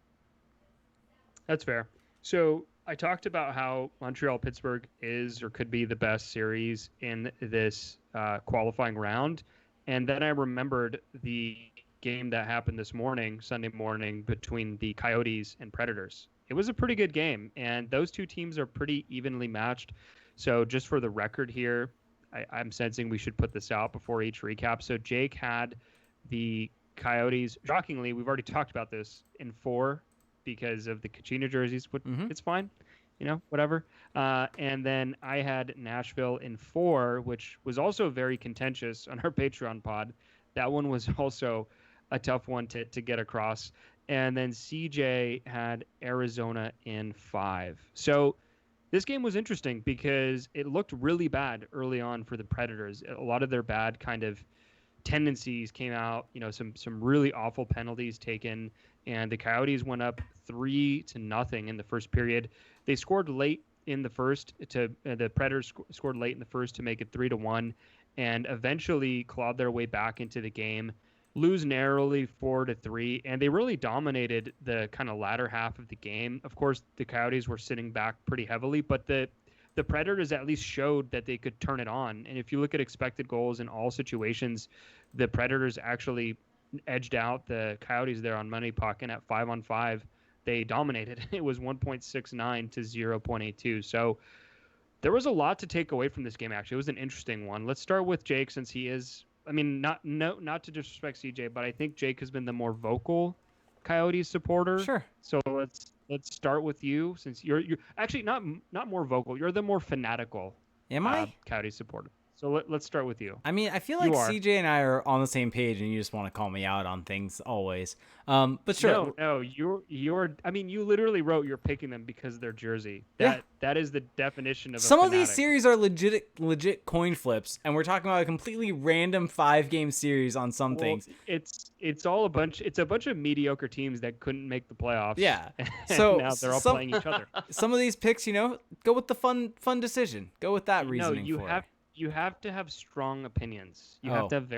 That's fair. So I talked about how Montreal-Pittsburgh is or could be the best series in this qualifying round. And then I remembered the game that happened this morning, Sunday morning, between the Coyotes and Predators. It was a pretty good game, and those two teams are pretty evenly matched. So just for the record here, I'm sensing we should put this out before each recap. So Jake had the Coyotes, shockingly, we've already talked about this, in 4 because of the Kachina jerseys. It's fine, whatever. And then I had Nashville in 4, which was also very contentious on our Patreon pod. That one was also a tough one to get across. And then CJ had Arizona in 5. So this game was interesting because it looked really bad early on for the Predators. A lot of their bad kind of tendencies came out, some really awful penalties taken, and the Coyotes went up 3-0 in the first period. They scored late in the first the Predators scored late in the first to make it 3-1, and eventually clawed their way back into the game, lose narrowly 4-3, and they really dominated the kind of latter half of the game. Of course, the Coyotes were sitting back pretty heavily, but the Predators at least showed that they could turn it on. And if you look at expected goals in all situations, the Predators actually edged out the Coyotes there on Money Puck, and at 5-on-5, they dominated. It was 1.69 to 0.82. So there was a lot to take away from this game, actually. It was an interesting one. Let's start with Jake, since he is, not to disrespect CJ, but I think Jake has been the more vocal Coyotes supporter. Sure. So let's start with you, since you're actually not more vocal. You're the more fanatical. Am I? Coyotes supporter. So let's start with you. I mean, I feel like CJ and I are on the same page, and you just want to call me out on things always. But sure. No, you're. I mean, you literally wrote you're picking them because of their jersey. That is the definition of some a of these series are legit coin flips, and we're talking about a completely random 5-game series on some things. It's all a bunch of mediocre teams that couldn't make the playoffs. Yeah. So now they're all playing each other. Some of these picks, go with the fun decision. Go with that reasoning. No, you have to have strong opinions. You have to have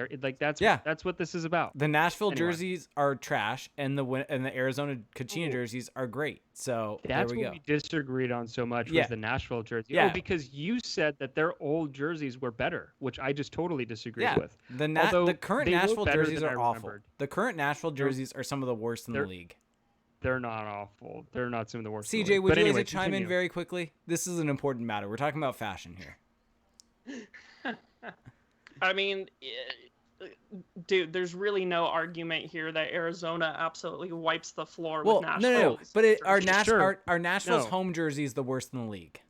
that's what this is about. The Nashville jerseys are trash, and the Arizona Kachina jerseys are great. So that's there we go. What we disagreed on so much was the Nashville jersey. Yeah. Oh, because you said that their old jerseys were better, which I just totally disagreed with. The current Nashville jerseys are awful. The current Nashville jerseys are some of the worst in the league. They're not awful. They're not some of the worst. CJ, would you like to chime in very quickly? This is an important matter. We're talking about fashion here. I mean, dude, there's really no argument here that Arizona absolutely wipes the floor with Nashville. No. But are Nashville's home jerseys the worst in the league?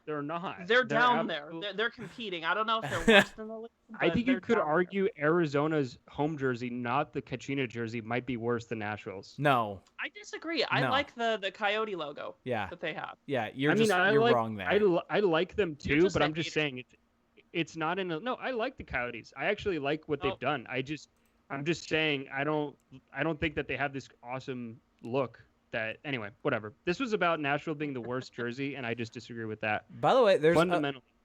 They're not. They're down there. They're competing. I don't know if they're worse than the league. I think you could argue Arizona's home jersey, not the Kachina jersey, might be worse than Nashville's. No. I disagree. I like the Coyote logo that they have. Yeah, you're wrong there. I like them too, but I'm just saying it's not in no, I like the Coyotes. I actually like what they've done. I'm just saying I don't think that they have this awesome look. Anyway, whatever. This was about Nashville being the worst jersey, and I just disagree with that. By the way,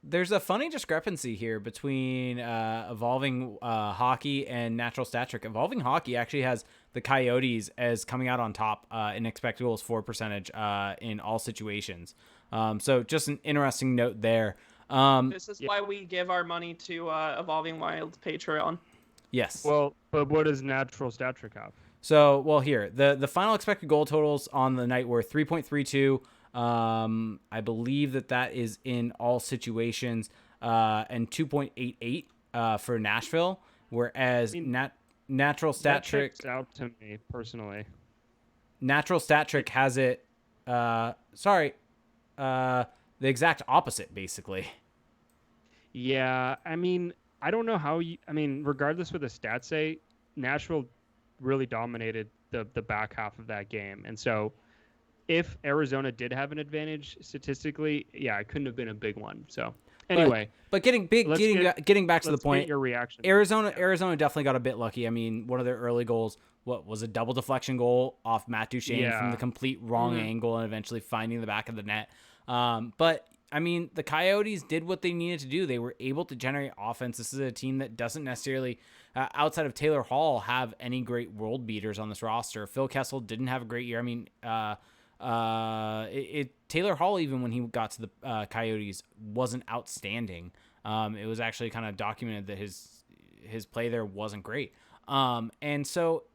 there's a funny discrepancy here between Evolving Hockey and Natural Stat Trick. Evolving Hockey actually has the Coyotes as coming out on top in expected goals for percentage in all situations. So just an interesting note there. This is why we give our money to Evolving Wild's Patreon. Yes. Well, but what does Natural Stat Trick have? So, here, the final expected goal totals on the night were 3.32. I believe that is in all situations, and 2.88 for Nashville, whereas Natural Stat Trick checks out to me personally. Natural Stat Trick has it. The exact opposite, basically. Yeah, I mean, I don't know how you. I mean, regardless what the stats say, Nashville really dominated the back half of that game, and so if Arizona did have an advantage statistically, yeah, it couldn't have been a big one. So anyway, but getting back to the point, your reaction. Arizona definitely got a bit lucky. I mean, one of their early goals, what was a double deflection goal off Matt Duchene from the complete wrong angle and eventually finding the back of the net. But I mean, the Coyotes did what they needed to do. They were able to generate offense. This is a team that doesn't necessarily, outside of Taylor Hall, have any great world beaters on this roster. Phil Kessel didn't have a great year. I mean, Taylor Hall, even when he got to the Coyotes, wasn't outstanding. It was actually kind of documented that his play there wasn't great. And so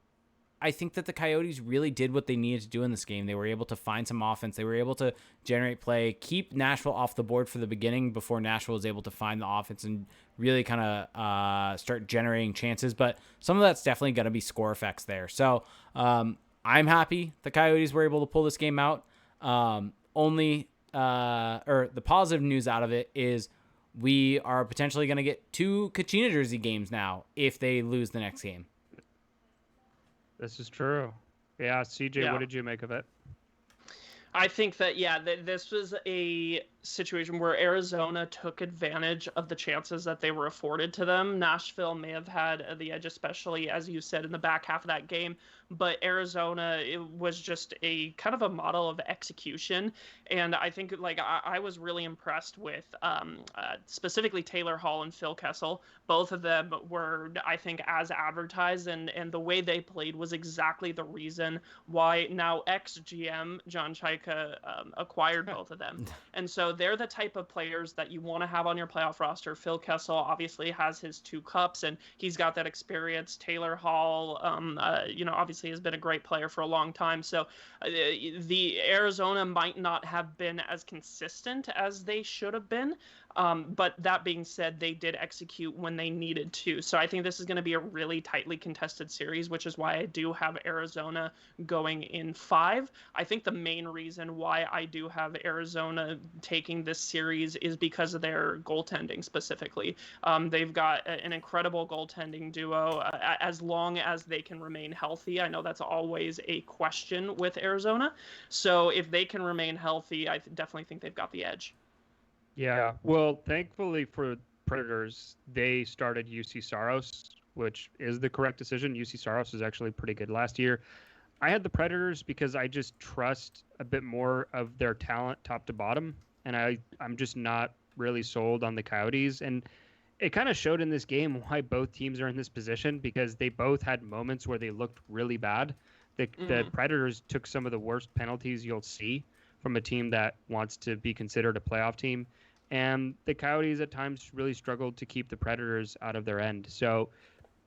I think that the Coyotes really did what they needed to do in this game. They were able to find some offense. They were able to generate play, keep Nashville off the board for the beginning before Nashville was able to find the offense and really kind of start generating chances. But some of that's definitely going to be score effects there. So I'm happy the Coyotes were able to pull this game out. The positive news out of it is we are potentially going to get 2 Kachina jersey games now if they lose the next game. This is true. Yeah, CJ, what did you make of it? I think that, this was a situation where Arizona took advantage of the chances that they were afforded to them. Nashville may have had the edge, especially, as you said, in the back half of that game. But Arizona, it was just a kind of a model of execution. And I think, I was really impressed with specifically Taylor Hall and Phil Kessel. Both of them were, I think, as advertised. And the way they played was exactly the reason why now ex-GM John Chaika acquired both of them. And so they're the type of players that you want to have on your playoff roster. Phil Kessel obviously has his 2 cups, and he's got that experience. Taylor Hall, obviously has been a great player for a long time. So the Arizona might not have been as consistent as they should have been. But that being said, they did execute when they needed to. So I think this is going to be a really tightly contested series, which is why I do have Arizona going in 5. I think the main reason why I do have Arizona taking this series is because of their goaltending specifically. They've got an incredible goaltending duo as long as they can remain healthy. I know that's always a question with Arizona. So if they can remain healthy, I definitely think they've got the edge. Yeah, well, thankfully for Predators, they started UC Saros, which is the correct decision. UC Saros was actually pretty good last year. I had the Predators because I just trust a bit more of their talent top to bottom, and I'm just not really sold on the Coyotes. And it kind of showed in this game why both teams are in this position, because they both had moments where they looked really bad. The Predators took some of the worst penalties you'll see from a team that wants to be considered a playoff team. And the Coyotes at times really struggled to keep the Predators out of their end. So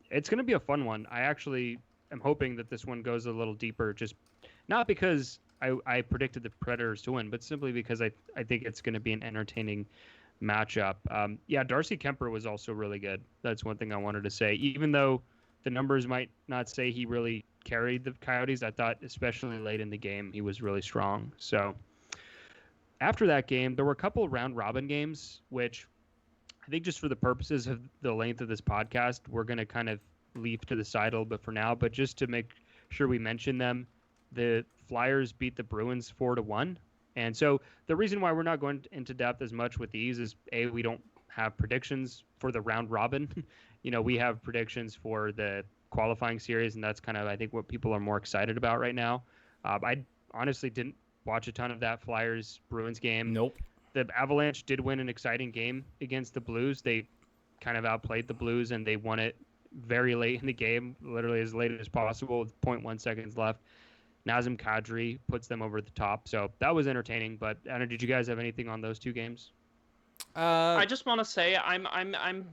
it's going to be a fun one. I actually am hoping that this one goes a little deeper, just not because I predicted the Predators to win, but simply because I think it's going to be an entertaining matchup. Darcy Kemper was also really good. That's one thing I wanted to say. Even though the numbers might not say he really carried the Coyotes, I thought especially late in the game he was really strong. So after that game, there were a couple of round robin games, which I think just for the purposes of the length of this podcast, we're going to kind of leave to the side a little bit for now. But just to make sure we mention them, the Flyers beat the Bruins 4-1. And so the reason why we're not going into depth as much with these is, we don't have predictions for the round robin. We have predictions for the qualifying series, and that's kind of, I think, what people are more excited about right now. I honestly didn't watch a ton of that Flyers-Bruins game. Nope. The Avalanche did win an exciting game against the Blues. They kind of outplayed the Blues, and they won it very late in the game, literally as late as possible with 0.1 seconds left. Nazem Kadri puts them over the top. So that was entertaining. But Anna, did you guys have anything on those 2 games? I just want to say I'm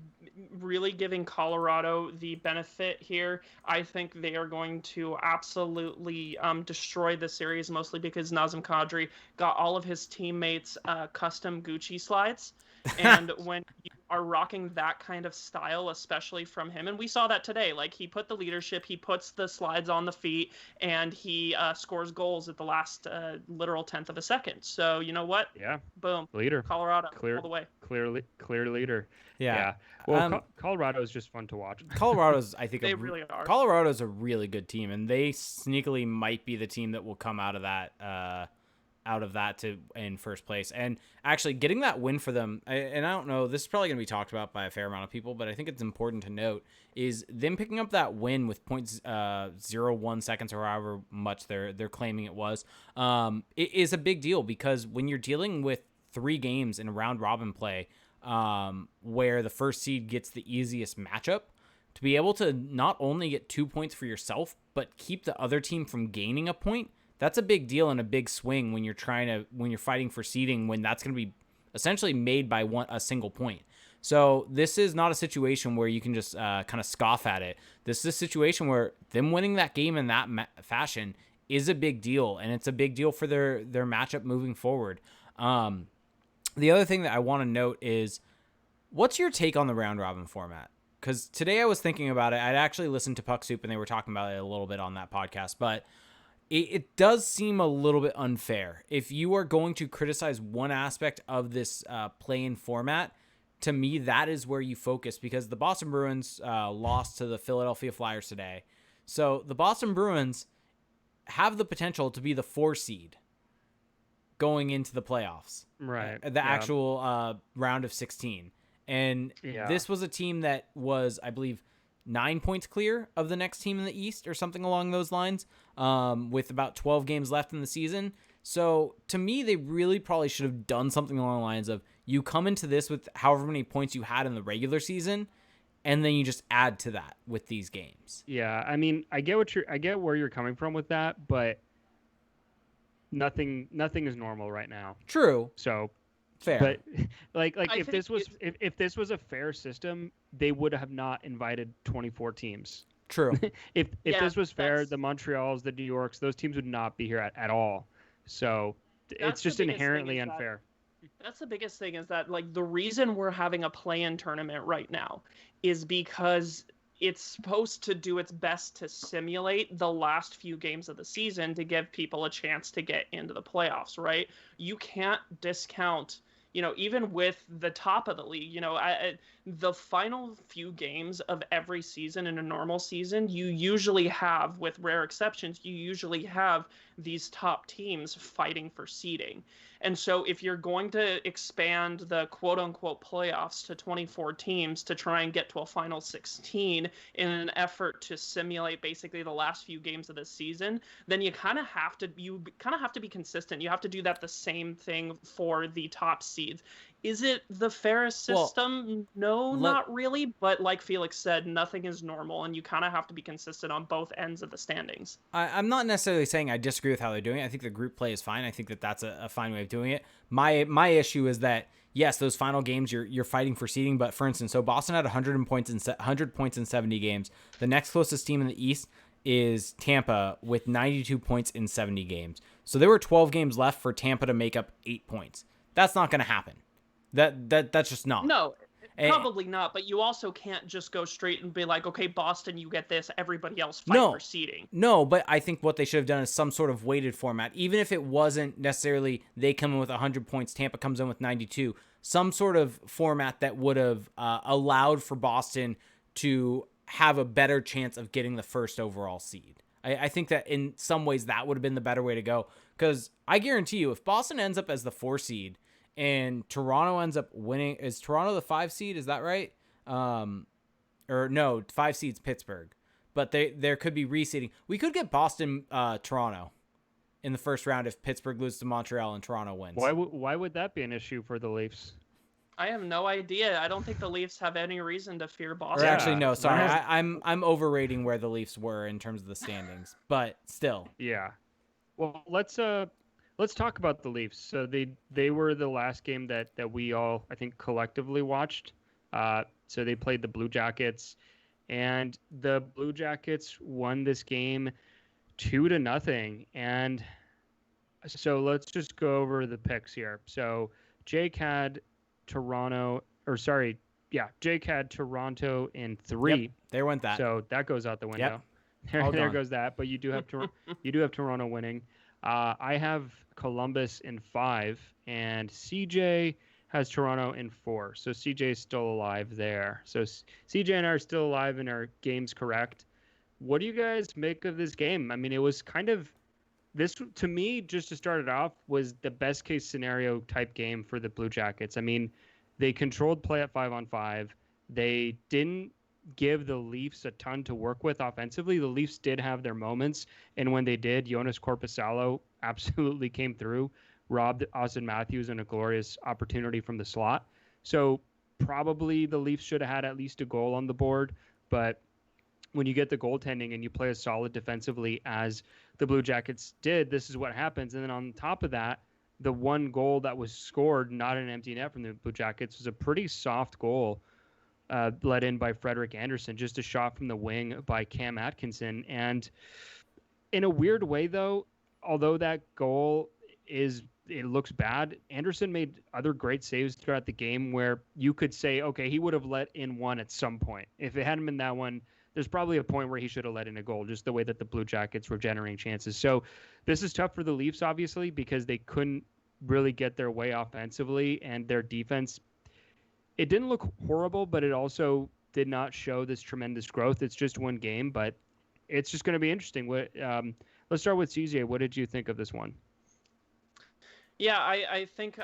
really giving Colorado the benefit here. I think they are going to absolutely destroy the series, mostly because Nazem Kadri got all of his teammates custom Gucci slides. And when you are rocking that kind of style, especially from him. And we saw that today. Like, he put the leadership, he puts the slides on the feet, and he scores goals at the last literal 10th of a second. So you know what? Yeah. Boom. Leader. Colorado all the way. Clear leader. Yeah. Well, Colorado is just fun to watch. Colorado's, I think, they really are. Colorado's a really good team, and they sneakily might be the team that will come out of that to in first place. And actually getting that win for them, and I don't know, this is probably going to be talked about by a fair amount of people, but I think it's important to note, is them picking up that win with 0.01 seconds or however much they're claiming it was, it is a big deal, because when you're dealing with 3 games in round robin play, where the first seed gets the easiest matchup, to be able to not only get 2 points for yourself, but keep the other team from gaining a point, that's a big deal and a big swing when you're fighting for seeding, when that's going to be essentially made by a single point. So this is not a situation where you can just kind of scoff at it. This is a situation where them winning that game in that fashion is a big deal, and it's a big deal for their matchup moving forward. The other thing that I want to note is, what's your take on the round robin format? Because today I was thinking about it. I'd actually listened to Puck Soup, and they were talking about it a little bit on that podcast, but it does seem a little bit unfair. If you are going to criticize one aspect of this play-in format, to me, that is where you focus, because the Boston Bruins lost to the Philadelphia Flyers today. So the Boston Bruins have the potential to be the 4 seed going into the playoffs. Right. The actual round of 16. And this was a team that was, I believe, 9 points clear of the next team in the East or something along those lines, with about 12 games left in the season. So to me, they really probably should have done something along the lines of, you come into this with however many points you had in the regular season, and then you just add to that with these games. Yeah, I mean, I get where you're coming from with that, but nothing is normal right now. True. So fair. But like if this was a fair system, they would have not invited 24 teams. True. if this was fair, the Montreals, the New Yorks, those teams would not be here at all. So it's just inherently unfair. That's the biggest thing, is that, like, the reason we're having a play-in tournament right now is because it's supposed to do its best to simulate the last few games of the season to give people a chance to get into the playoffs, right? You can't discount, even with the top of the league, the final few games of every season in a normal season, you usually have, with rare exceptions, you usually have these top teams fighting for seeding. And so if you're going to expand the quote-unquote playoffs to 24 teams to try and get to a final 16 in an effort to simulate basically the last few games of the season, then you kind of have to be consistent. You have to do that the same thing for the top seeds. Is it the fairest system? No, not really. But like Felix said, nothing is normal, and you kind of have to be consistent on both ends of the standings. I'm not necessarily saying I disagree with how they're doing it. I think the group play is fine. I think that that's a fine way of doing it. My issue is that, yes, those final games you're fighting for seeding, but for instance, so Boston had 100 points in 70 games. The next closest team in the East is Tampa with 92 points in 70 games. So there were 12 games left for Tampa to make up 8 points. That's not going to happen. That's just not. No, probably not. But you also can't just go straight and be like, okay, Boston, you get this. Everybody else fight for seeding. No, but I think what they should have done is some sort of weighted format. Even if it wasn't necessarily they come in with 100 points, Tampa comes in with 92. Some sort of format that would have allowed for Boston to have a better chance of getting the first overall seed. I think that in some ways that would have been the better way to go. Because I guarantee you, if Boston ends up as the 4 seed, and Toronto ends up winning. Is Toronto the 5 seed? Is that right? Or no, 5 seed's Pittsburgh. But there could be reseeding. We could get Boston, Toronto in the first round if Pittsburgh loses to Montreal and Toronto wins. Why would that be an issue for the Leafs? I have no idea. I don't think the Leafs have any reason to fear Boston. Or actually, no. Sorry, I'm overrating where the Leafs were in terms of the standings, but still. Yeah. Well, let's talk about the Leafs. So they were the last game that we all, I think, collectively watched. So they played the Blue Jackets, and the Blue Jackets won this game 2-0. And so let's just go over the picks here. So Jake had Jake had Toronto in 3. Yep, there went that. So that goes out the window. Yep. There goes that. But you do have Toronto winning. I have Columbus in 5, and CJ has Toronto in 4. So CJ is still alive there. So CJ and I are still alive and our game's correct. What do you guys make of this game? I mean, it was kind of this, to me, just to start it off, was the best case scenario type game for the Blue Jackets. I mean, they controlled play at 5-on-5. They didn't give the Leafs a ton to work with offensively. The Leafs did have their moments, and when they did, Jonas Korpisalo absolutely came through, robbed Auston Matthews in a glorious opportunity from the slot. So probably the Leafs should have had at least a goal on the board, but when you get the goaltending and you play as solid defensively as the Blue Jackets did, this is what happens. And then on top of that, the one goal that was scored, not an empty net from the Blue Jackets, was a pretty soft goal let in by Frederik Andersen, just a shot from the wing by Cam Atkinson. And in a weird way, though, although that goal it looks bad, Andersen made other great saves throughout the game where you could say, okay, he would have let in one at some point. If it hadn't been that one, there's probably a point where he should have let in a goal, just the way that the Blue Jackets were generating chances. So this is tough for the Leafs, obviously, because they couldn't really get their way offensively, and their defense, it didn't look horrible, but it also did not show this tremendous growth. It's just one game, but it's just going to be interesting. Let's start with CJ. What did you think of this one? Yeah, I think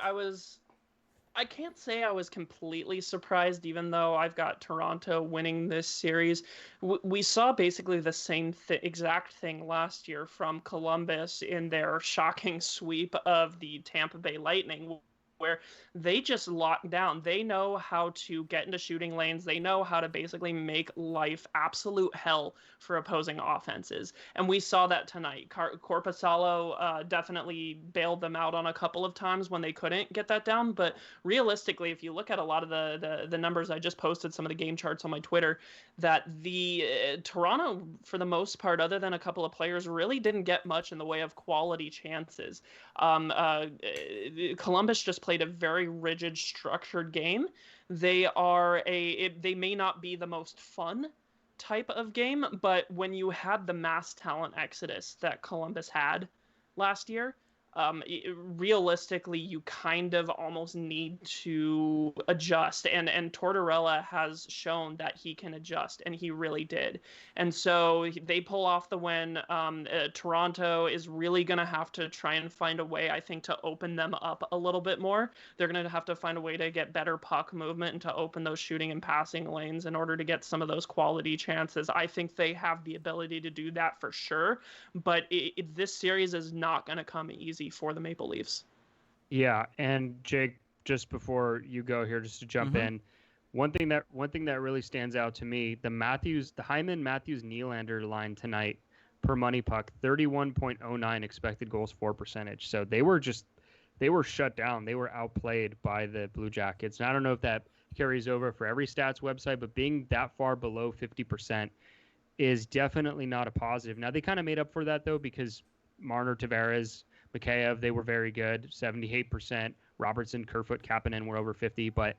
I can't say I was completely surprised, even though I've got Toronto winning this series. We saw basically the same exact thing last year from Columbus in their shocking sweep of the Tampa Bay Lightning, where they just lock down. They know how to get into shooting lanes. They know how to basically make life absolute hell for opposing offenses. And we saw that tonight. Korpisalo definitely bailed them out on a couple of times when they couldn't get that down. But realistically, if you look at a lot of the numbers, I just posted some of the game charts on my Twitter, that the Toronto, for the most part, other than a couple of players, really didn't get much in the way of quality chances. Columbus just played a very rigid, structured game. They may not be the most fun type of game, but when you had the mass talent exodus that Columbus had last year, realistically, you kind of almost need to adjust, and Tortorella has shown that he can adjust, and he really did. And so they pull off the win. Toronto is really going to have to try and find a way, I think, to open them up a little bit more. They're going to have to find a way to get better puck movement and to open those shooting and passing lanes in order to get some of those quality chances. I think they have the ability to do that for sure, but this series is not going to come easy for the Maple Leafs. Yeah, and Jake, just before you go here, just to jump in, one thing that really stands out to me, the Hyman Matthews Nylander line tonight per money puck, 31.09 expected goals for percentage. So they were shut down. They were outplayed by the Blue Jackets. And I don't know if that carries over for every stats website, but being that far below 50% is definitely not a positive. Now they kind of made up for that though, because Marner, Tavares, Mikheyev, they were very good, 78%. Robertson, Kerfoot, Kapanen were over 50. But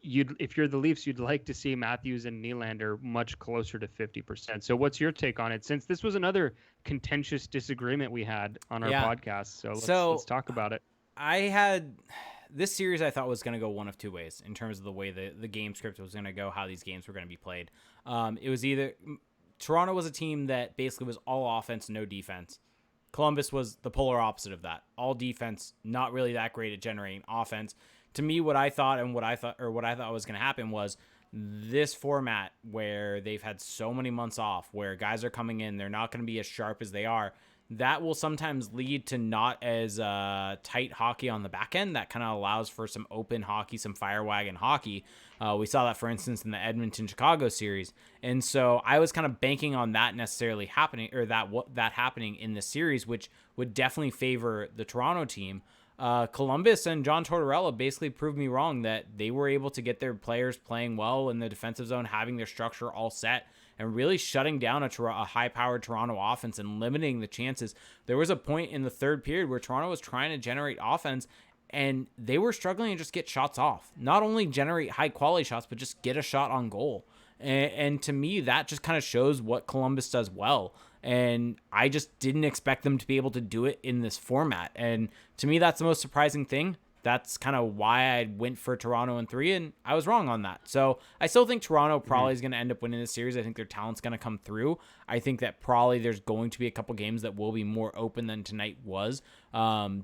if you're the Leafs, you'd like to see Matthews and Nylander much closer to 50%. So what's your take on it? Since this was another contentious disagreement we had on our podcast, so let's talk about it. This series I thought was going to go one of two ways in terms of the way the game script was going to go, how these games were going to be played. It was either Toronto was a team that basically was all offense, no defense. Columbus was the polar opposite of that. All defense, not really that great at generating offense. To me, what I thought was going to happen was this format where they've had so many months off, where guys are coming in, they're not going to be as sharp as they are. That will sometimes lead to not as tight hockey on the back end. That kind of allows for some open hockey, some fire wagon hockey. We saw that, for instance, in the Edmonton-Chicago series. And so I was kind of banking on that necessarily happening, or that happening in this series, which would definitely favor the Toronto team. Columbus and John Tortorella basically proved me wrong, that they were able to get their players playing well in the defensive zone, having their structure all set, and really shutting down a high-powered Toronto offense and limiting the chances. There was a point in the third period where Toronto was trying to generate offense, and they were struggling to just get shots off. Not only generate high-quality shots, but just get a shot on goal. And to me, that just kind of shows what Columbus does well. And I just didn't expect them to be able to do it in this format. And to me, that's the most surprising thing. That's kind of why I went for Toronto in 3, and I was wrong on that. So I still think Toronto probably is going to end up winning this series. I think their talent's going to come through. I think that probably there's going to be a couple games that will be more open than tonight was,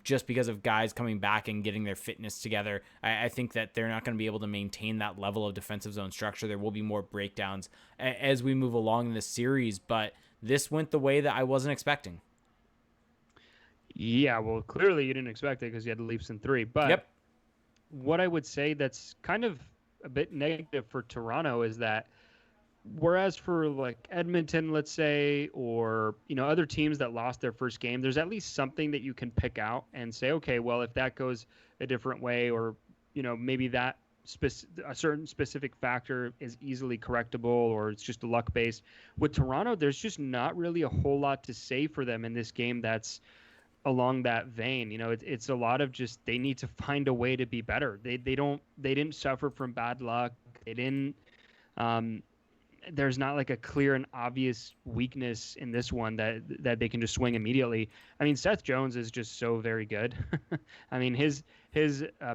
just because of guys coming back and getting their fitness together. I think that they're not going to be able to maintain that level of defensive zone structure. There will be more breakdowns as we move along in this series, but this went the way that I wasn't expecting. Yeah, well, clearly you didn't expect it because you had the Leafs in 3. But what I would say that's kind of a bit negative for Toronto is that whereas for like Edmonton, let's say, or, you know, other teams that lost their first game, there's at least something that you can pick out and say, okay, well, if that goes a different way, or, you know, maybe that a certain specific factor is easily correctable, or it's just a luck base. With Toronto, there's just not really a whole lot to say for them in this game that's along that vein. You know, it's a lot of just they need to find a way to be better. They didn't suffer from bad luck. They didn't there's not like a clear and obvious weakness in this one that they can just swing immediately. I mean, Seth Jones is just so very good. I mean, his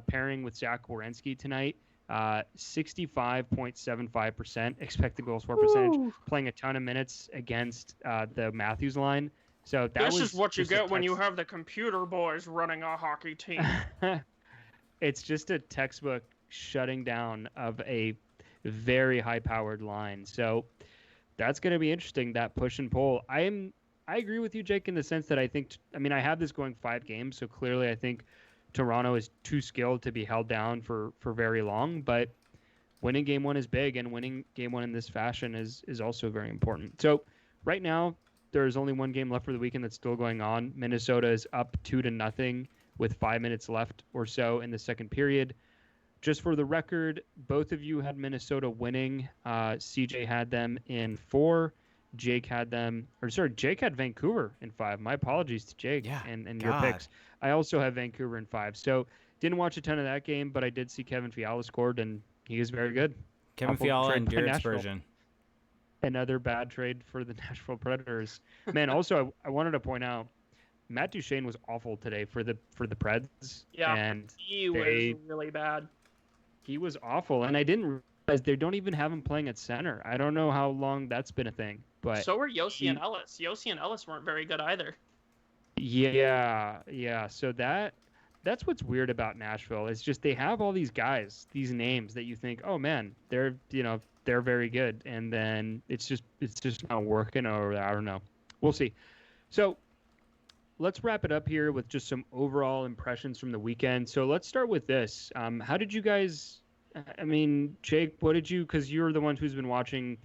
pairing with Zach Werenski tonight, 65.75% expected goals for percentage, playing a ton of minutes against the Matthews line. So this is what you get when you have the computer boys running a hockey team. It's just a textbook shutting down of a very high-powered line. So that's going to be interesting, that push and pull. I agree with you, Jake, in the sense that I have this going 5 games, so clearly I think Toronto is too skilled to be held down for very long, but winning game 1 is big, and winning game 1 in this fashion is also very important. So right now, there's only 1 game left for the weekend that's still going on. Minnesota is up 2-0 with 5 minutes left or so in the second period. Just for the record, both of you had Minnesota winning. CJ had them in 4. Jake had Vancouver in 5. My apologies to Jake and your picks. I also have Vancouver in 5. So didn't watch a ton of that game, but I did see Kevin Fiala scored, and he is very good. Kevin Fiala and Jared Spurgeon. Another bad trade for the Nashville Predators. Man, also I wanted to point out, Matt Duchene was awful today for the Preds. Yeah, and he was really bad. He was awful, and I didn't realize they don't even have him playing at center. I don't know how long that's been a thing, but so were Yossi and Ellis. Yossi and Ellis weren't very good either. Yeah. So that's what's weird about Nashville. It's just they have all these guys, these names that you think, oh man, they're very good, and then it's just not working, or I don't know. We'll see. So let's wrap it up here with just some overall impressions from the weekend. So let's start with this. How did you guys, Jake, because you're the one who's been watching,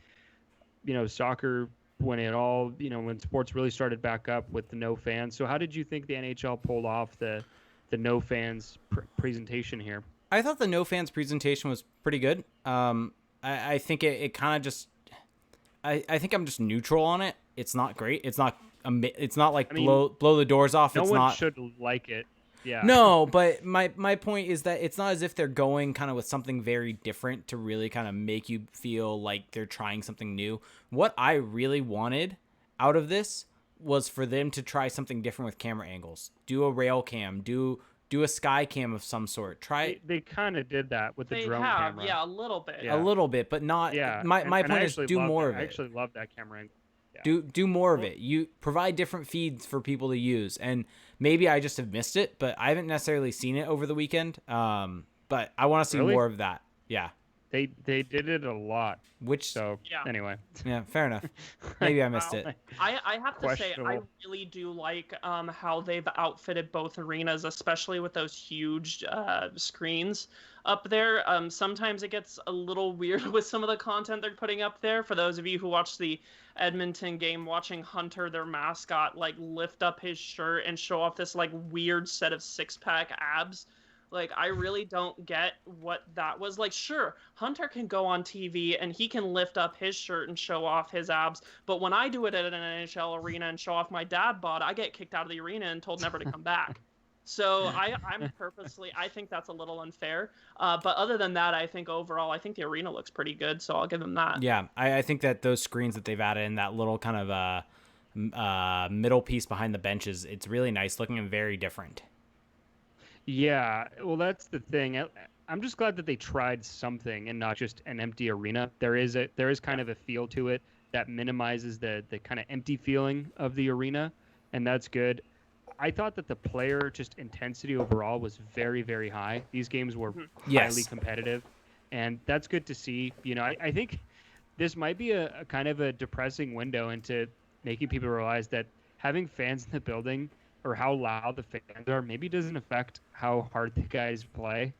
soccer when sports really started back up with the no fans. So how did you think the NHL pulled off the no fans presentation here? I thought the no fans presentation was pretty good. I think it kind of just, I think I'm just neutral on it. It's not great. It's not like blow the doors off. No one should like it. Yeah. No, but my point is that it's not as if they're going kind of with something very different to really kind of make you feel like they're trying something new. What I really wanted out of this was for them to try something different with camera angles. Do a rail cam. Do a sky cam of some sort. They kind of did that with the drone camera. Yeah, a little bit. Yeah. A little bit, but not. Yeah. My point is do more of it. I actually love that camera angle. Yeah. Do more of it. You provide different feeds for people to use, and maybe I just have missed it, but I haven't necessarily seen it over the weekend. But I want to see more of that. Yeah. They did it a lot. Anyway. Yeah, fair enough. Maybe I missed it. I have to say, I really do like how they've outfitted both arenas, especially with those huge screens up there. Sometimes it gets a little weird with some of the content they're putting up there. For those of you who watched the Edmonton game, watching Hunter, their mascot, like lift up his shirt and show off this like weird set of 6-pack abs. Like, I really don't get what that was. Like, sure, Hunter can go on TV and he can lift up his shirt and show off his abs, but when I do it at an NHL arena and show off my dad bod, I get kicked out of the arena and told never to come back. So I think that's a little unfair. But other than that, I think overall, I think the arena looks pretty good. So I'll give them that. Yeah, I think that those screens that they've added in that little kind of middle piece behind the benches, it's really nice looking and very different. Yeah, well, that's the thing. I'm just glad that they tried something and not just an empty arena. There is kind of a feel to it that minimizes the kind of empty feeling of the arena, and that's good. I thought that the player just intensity overall was very, very high. These games were highly competitive, and that's good to see. You know, I think this might be a kind of a depressing window into making people realize that having fans in the building or how loud the fans are maybe doesn't affect how hard the guys play.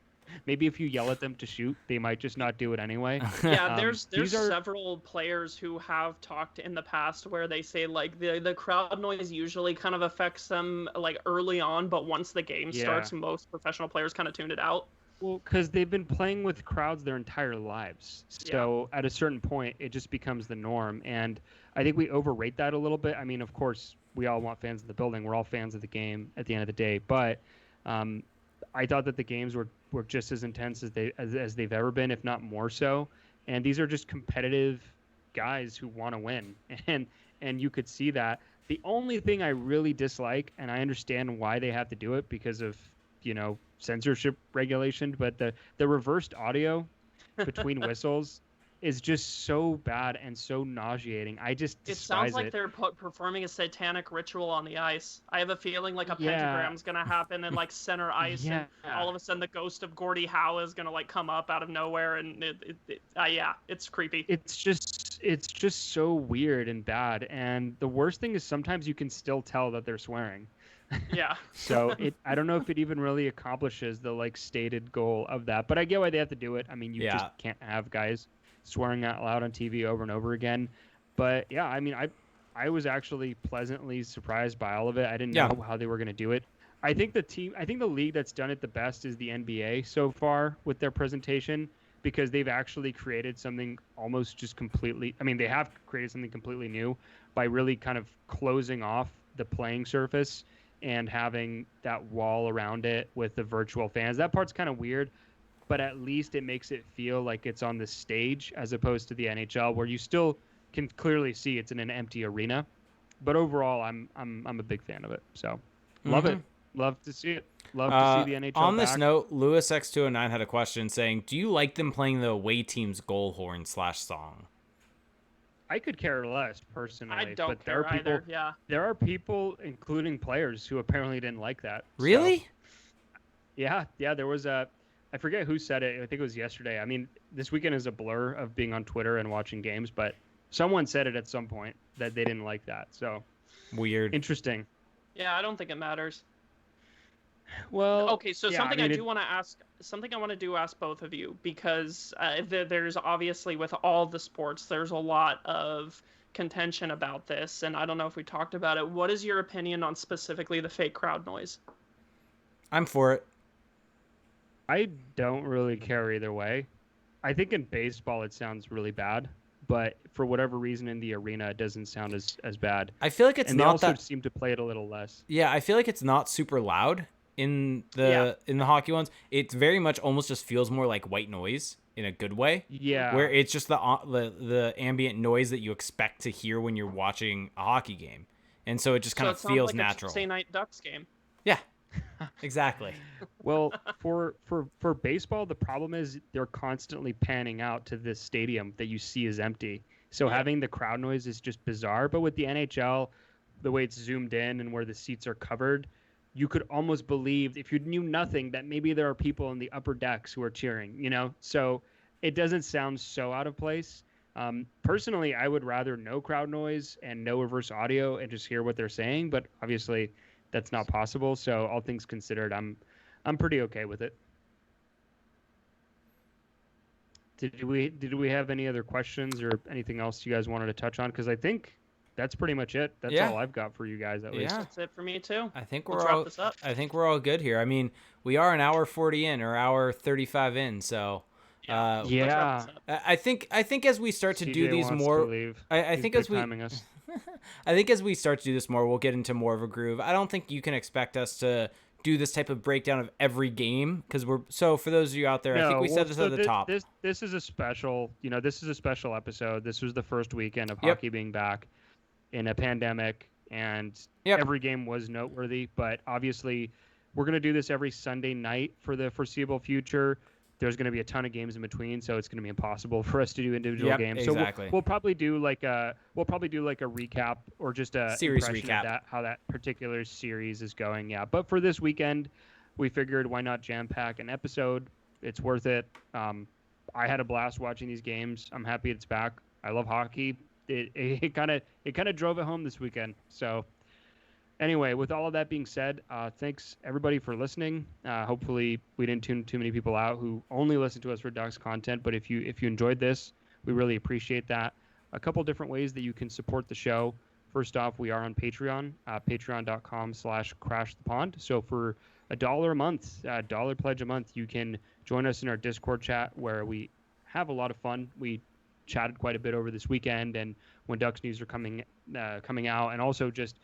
Maybe if you yell at them to shoot, they might just not do it anyway. Yeah, there's several players who have talked in the past where they say like the crowd noise usually kind of affects them like early on, but once the game starts, most professional players kind of tune it out. Well, because they've been playing with crowds their entire lives. So at a certain point, it just becomes the norm. And I think we overrate that a little bit. I mean, of course, we all want fans in the building. We're all fans of the game at the end of the day. But I thought that the games were just as intense as they've ever been, if not more so. And these are just competitive guys who want to win, and you could see that. The only thing I really dislike, and I understand why they have to do it because of censorship regulation, but the reversed audio between whistles is just so bad and so nauseating. I just despise it. Sounds like they're performing a satanic ritual on the ice. I have a feeling like a pentagram's gonna happen in like center ice, and all of a sudden the ghost of Gordie Howe is gonna like come up out of nowhere, and it's creepy. It's just so weird and bad, and the worst thing is sometimes you can still tell that they're swearing. Yeah. So I don't know if it even really accomplishes the like stated goal of that, but I get why they have to do it. I mean, you just can't have guys swearing out loud on TV over and over again. But yeah, I mean, I was actually pleasantly surprised by all of it. I didn't know how they were going to do it. I think the league that's done it the best is the NBA so far with their presentation, because they've actually created something almost just completely, I mean, they have created something completely new by really kind of closing off the playing surface and having that wall around it with the virtual fans. That part's kind of weird, but at least it makes it feel like it's on the stage as opposed to the NHL, where you still can clearly see it's in an empty arena. But overall, I'm a big fan of it. So love it. Love to see it. Love to see the NHL On back. this note, Lewis X209 had a question saying, do you like them playing the away team's goal horn /song? I could care less personally. I don't but care there are people, either. Yeah. There are people, including players, who apparently didn't like that. Really? So, yeah. There was I forget who said it. I think it was yesterday. I mean, this weekend is a blur of being on Twitter and watching games, but someone said it at some point that they didn't like that. So weird. Interesting. Yeah, I don't think it matters. Well, okay, so something I want to ask both of you, because there's obviously, with all the sports, there's a lot of contention about this, and I don't know if we talked about it. What is your opinion on specifically the fake crowd noise? I'm for it. I don't really care either way. I think in baseball it sounds really bad, but for whatever reason in the arena it doesn't sound as bad. I feel like it's and not they also that... seem to play it a little less. Yeah, I feel like it's not super loud in the hockey ones. It very much almost just feels more like white noise in a good way. Yeah. Where it's just the ambient noise that you expect to hear when you're watching a hockey game. And so it just kind of feels like natural. A Tuesday night Ducks game. Yeah. Exactly. Well, for baseball, the problem is they're constantly panning out to this stadium that you see is empty. So having the crowd noise is just bizarre. But with the NHL, the way it's zoomed in and where the seats are covered, you could almost believe, if you knew nothing, that maybe there are people in the upper decks who are cheering, So it doesn't sound so out of place. Personally, I would rather no crowd noise and no reverse audio and just hear what they're saying. But obviously that's not possible. So all things considered, I'm pretty okay with it. Did we have any other questions or anything else you guys wanted to touch on? Because I think that's pretty much it. That's all I've got for you guys, at least. That's it for me too. I think Let's wrap this up. I think we're all good here. I mean, we are an hour 40 in or hour 35 in, so I think as we start to CJ do these wants more, to leave. I He's think as we timing us. I think as we start to do this more, we'll get into more of a groove. I don't think you can expect us to do this type of breakdown of every game because for those of you out there, I think we said this at the top. This is a special, this is a special episode. This was the first weekend of hockey being back in a pandemic, and every game was noteworthy. But obviously, we're going to do this every Sunday night for the foreseeable future. There's going to be a ton of games in between, so it's going to be impossible for us to do individual games. Exactly. So we'll probably do like a recap or just a series recap of how that particular series is going. Yeah, but for this weekend, we figured why not jam pack an episode? It's worth it. I had a blast watching these games. I'm happy it's back. I love hockey. It kind of drove it home this weekend. So. Anyway, with all of that being said, thanks everybody for listening. Hopefully, we didn't tune too many people out who only listen to us for Ducks content. But if you enjoyed this, we really appreciate that. A couple different ways that you can support the show. First off, we are on Patreon, patreon.com/crashthepond. So for $1 a month, $1 pledge a month, you can join us in our Discord chat where we have a lot of fun. We chatted quite a bit over this weekend, and when Ducks news are coming out, and also just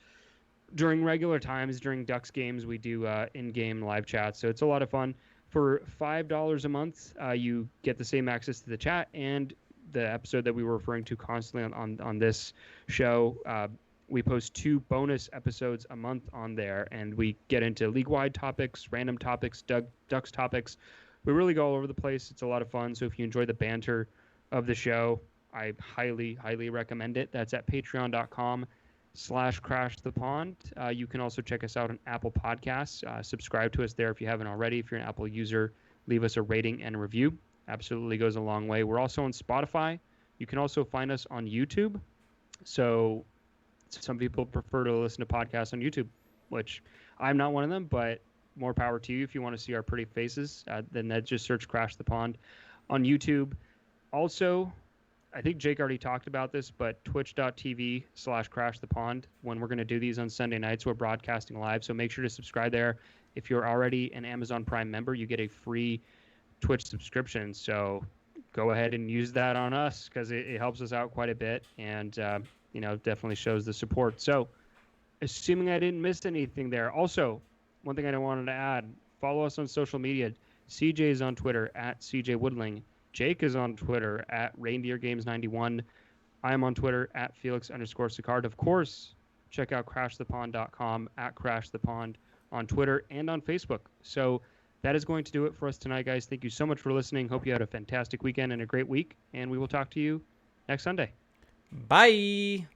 during regular times, during Ducks games, we do in-game live chats. So it's a lot of fun. For $5 a month, you get the same access to the chat and the episode that we were referring to constantly on this show. We post 2 bonus episodes a month on there, and we get into league-wide topics, random topics, Ducks topics. We really go all over the place. It's a lot of fun. So if you enjoy the banter of the show, I highly, highly recommend it. That's at patreon.com/crashthepond. You can also check us out on Apple Podcasts. Subscribe to us there if you haven't already. If you're an Apple user, leave us a rating and a review. Absolutely goes a long way. We're also on Spotify. You can also find us on YouTube. So some people prefer to listen to podcasts on YouTube, which I'm not one of them, but more power to you. If you want to see our pretty faces, then just search Crash the Pond on YouTube. Also, I think Jake already talked about this, but twitch.tv/crashthepond. When we're going to do these on Sunday nights, we're broadcasting live. So make sure to subscribe there. If you're already an Amazon Prime member, you get a free Twitch subscription. So go ahead and use that on us because it helps us out quite a bit and, definitely shows the support. So assuming I didn't miss anything there. Also, one thing I wanted to add, follow us on social media. CJ is on Twitter at CJ Woodling. Jake is on Twitter at ReindeerGames91. I am on Twitter at Felix_Sicard. Of course, check out CrashThePond.com at CrashThePond on Twitter and on Facebook. So that is going to do it for us tonight, guys. Thank you so much for listening. Hope you had a fantastic weekend and a great week, and we will talk to you next Sunday. Bye.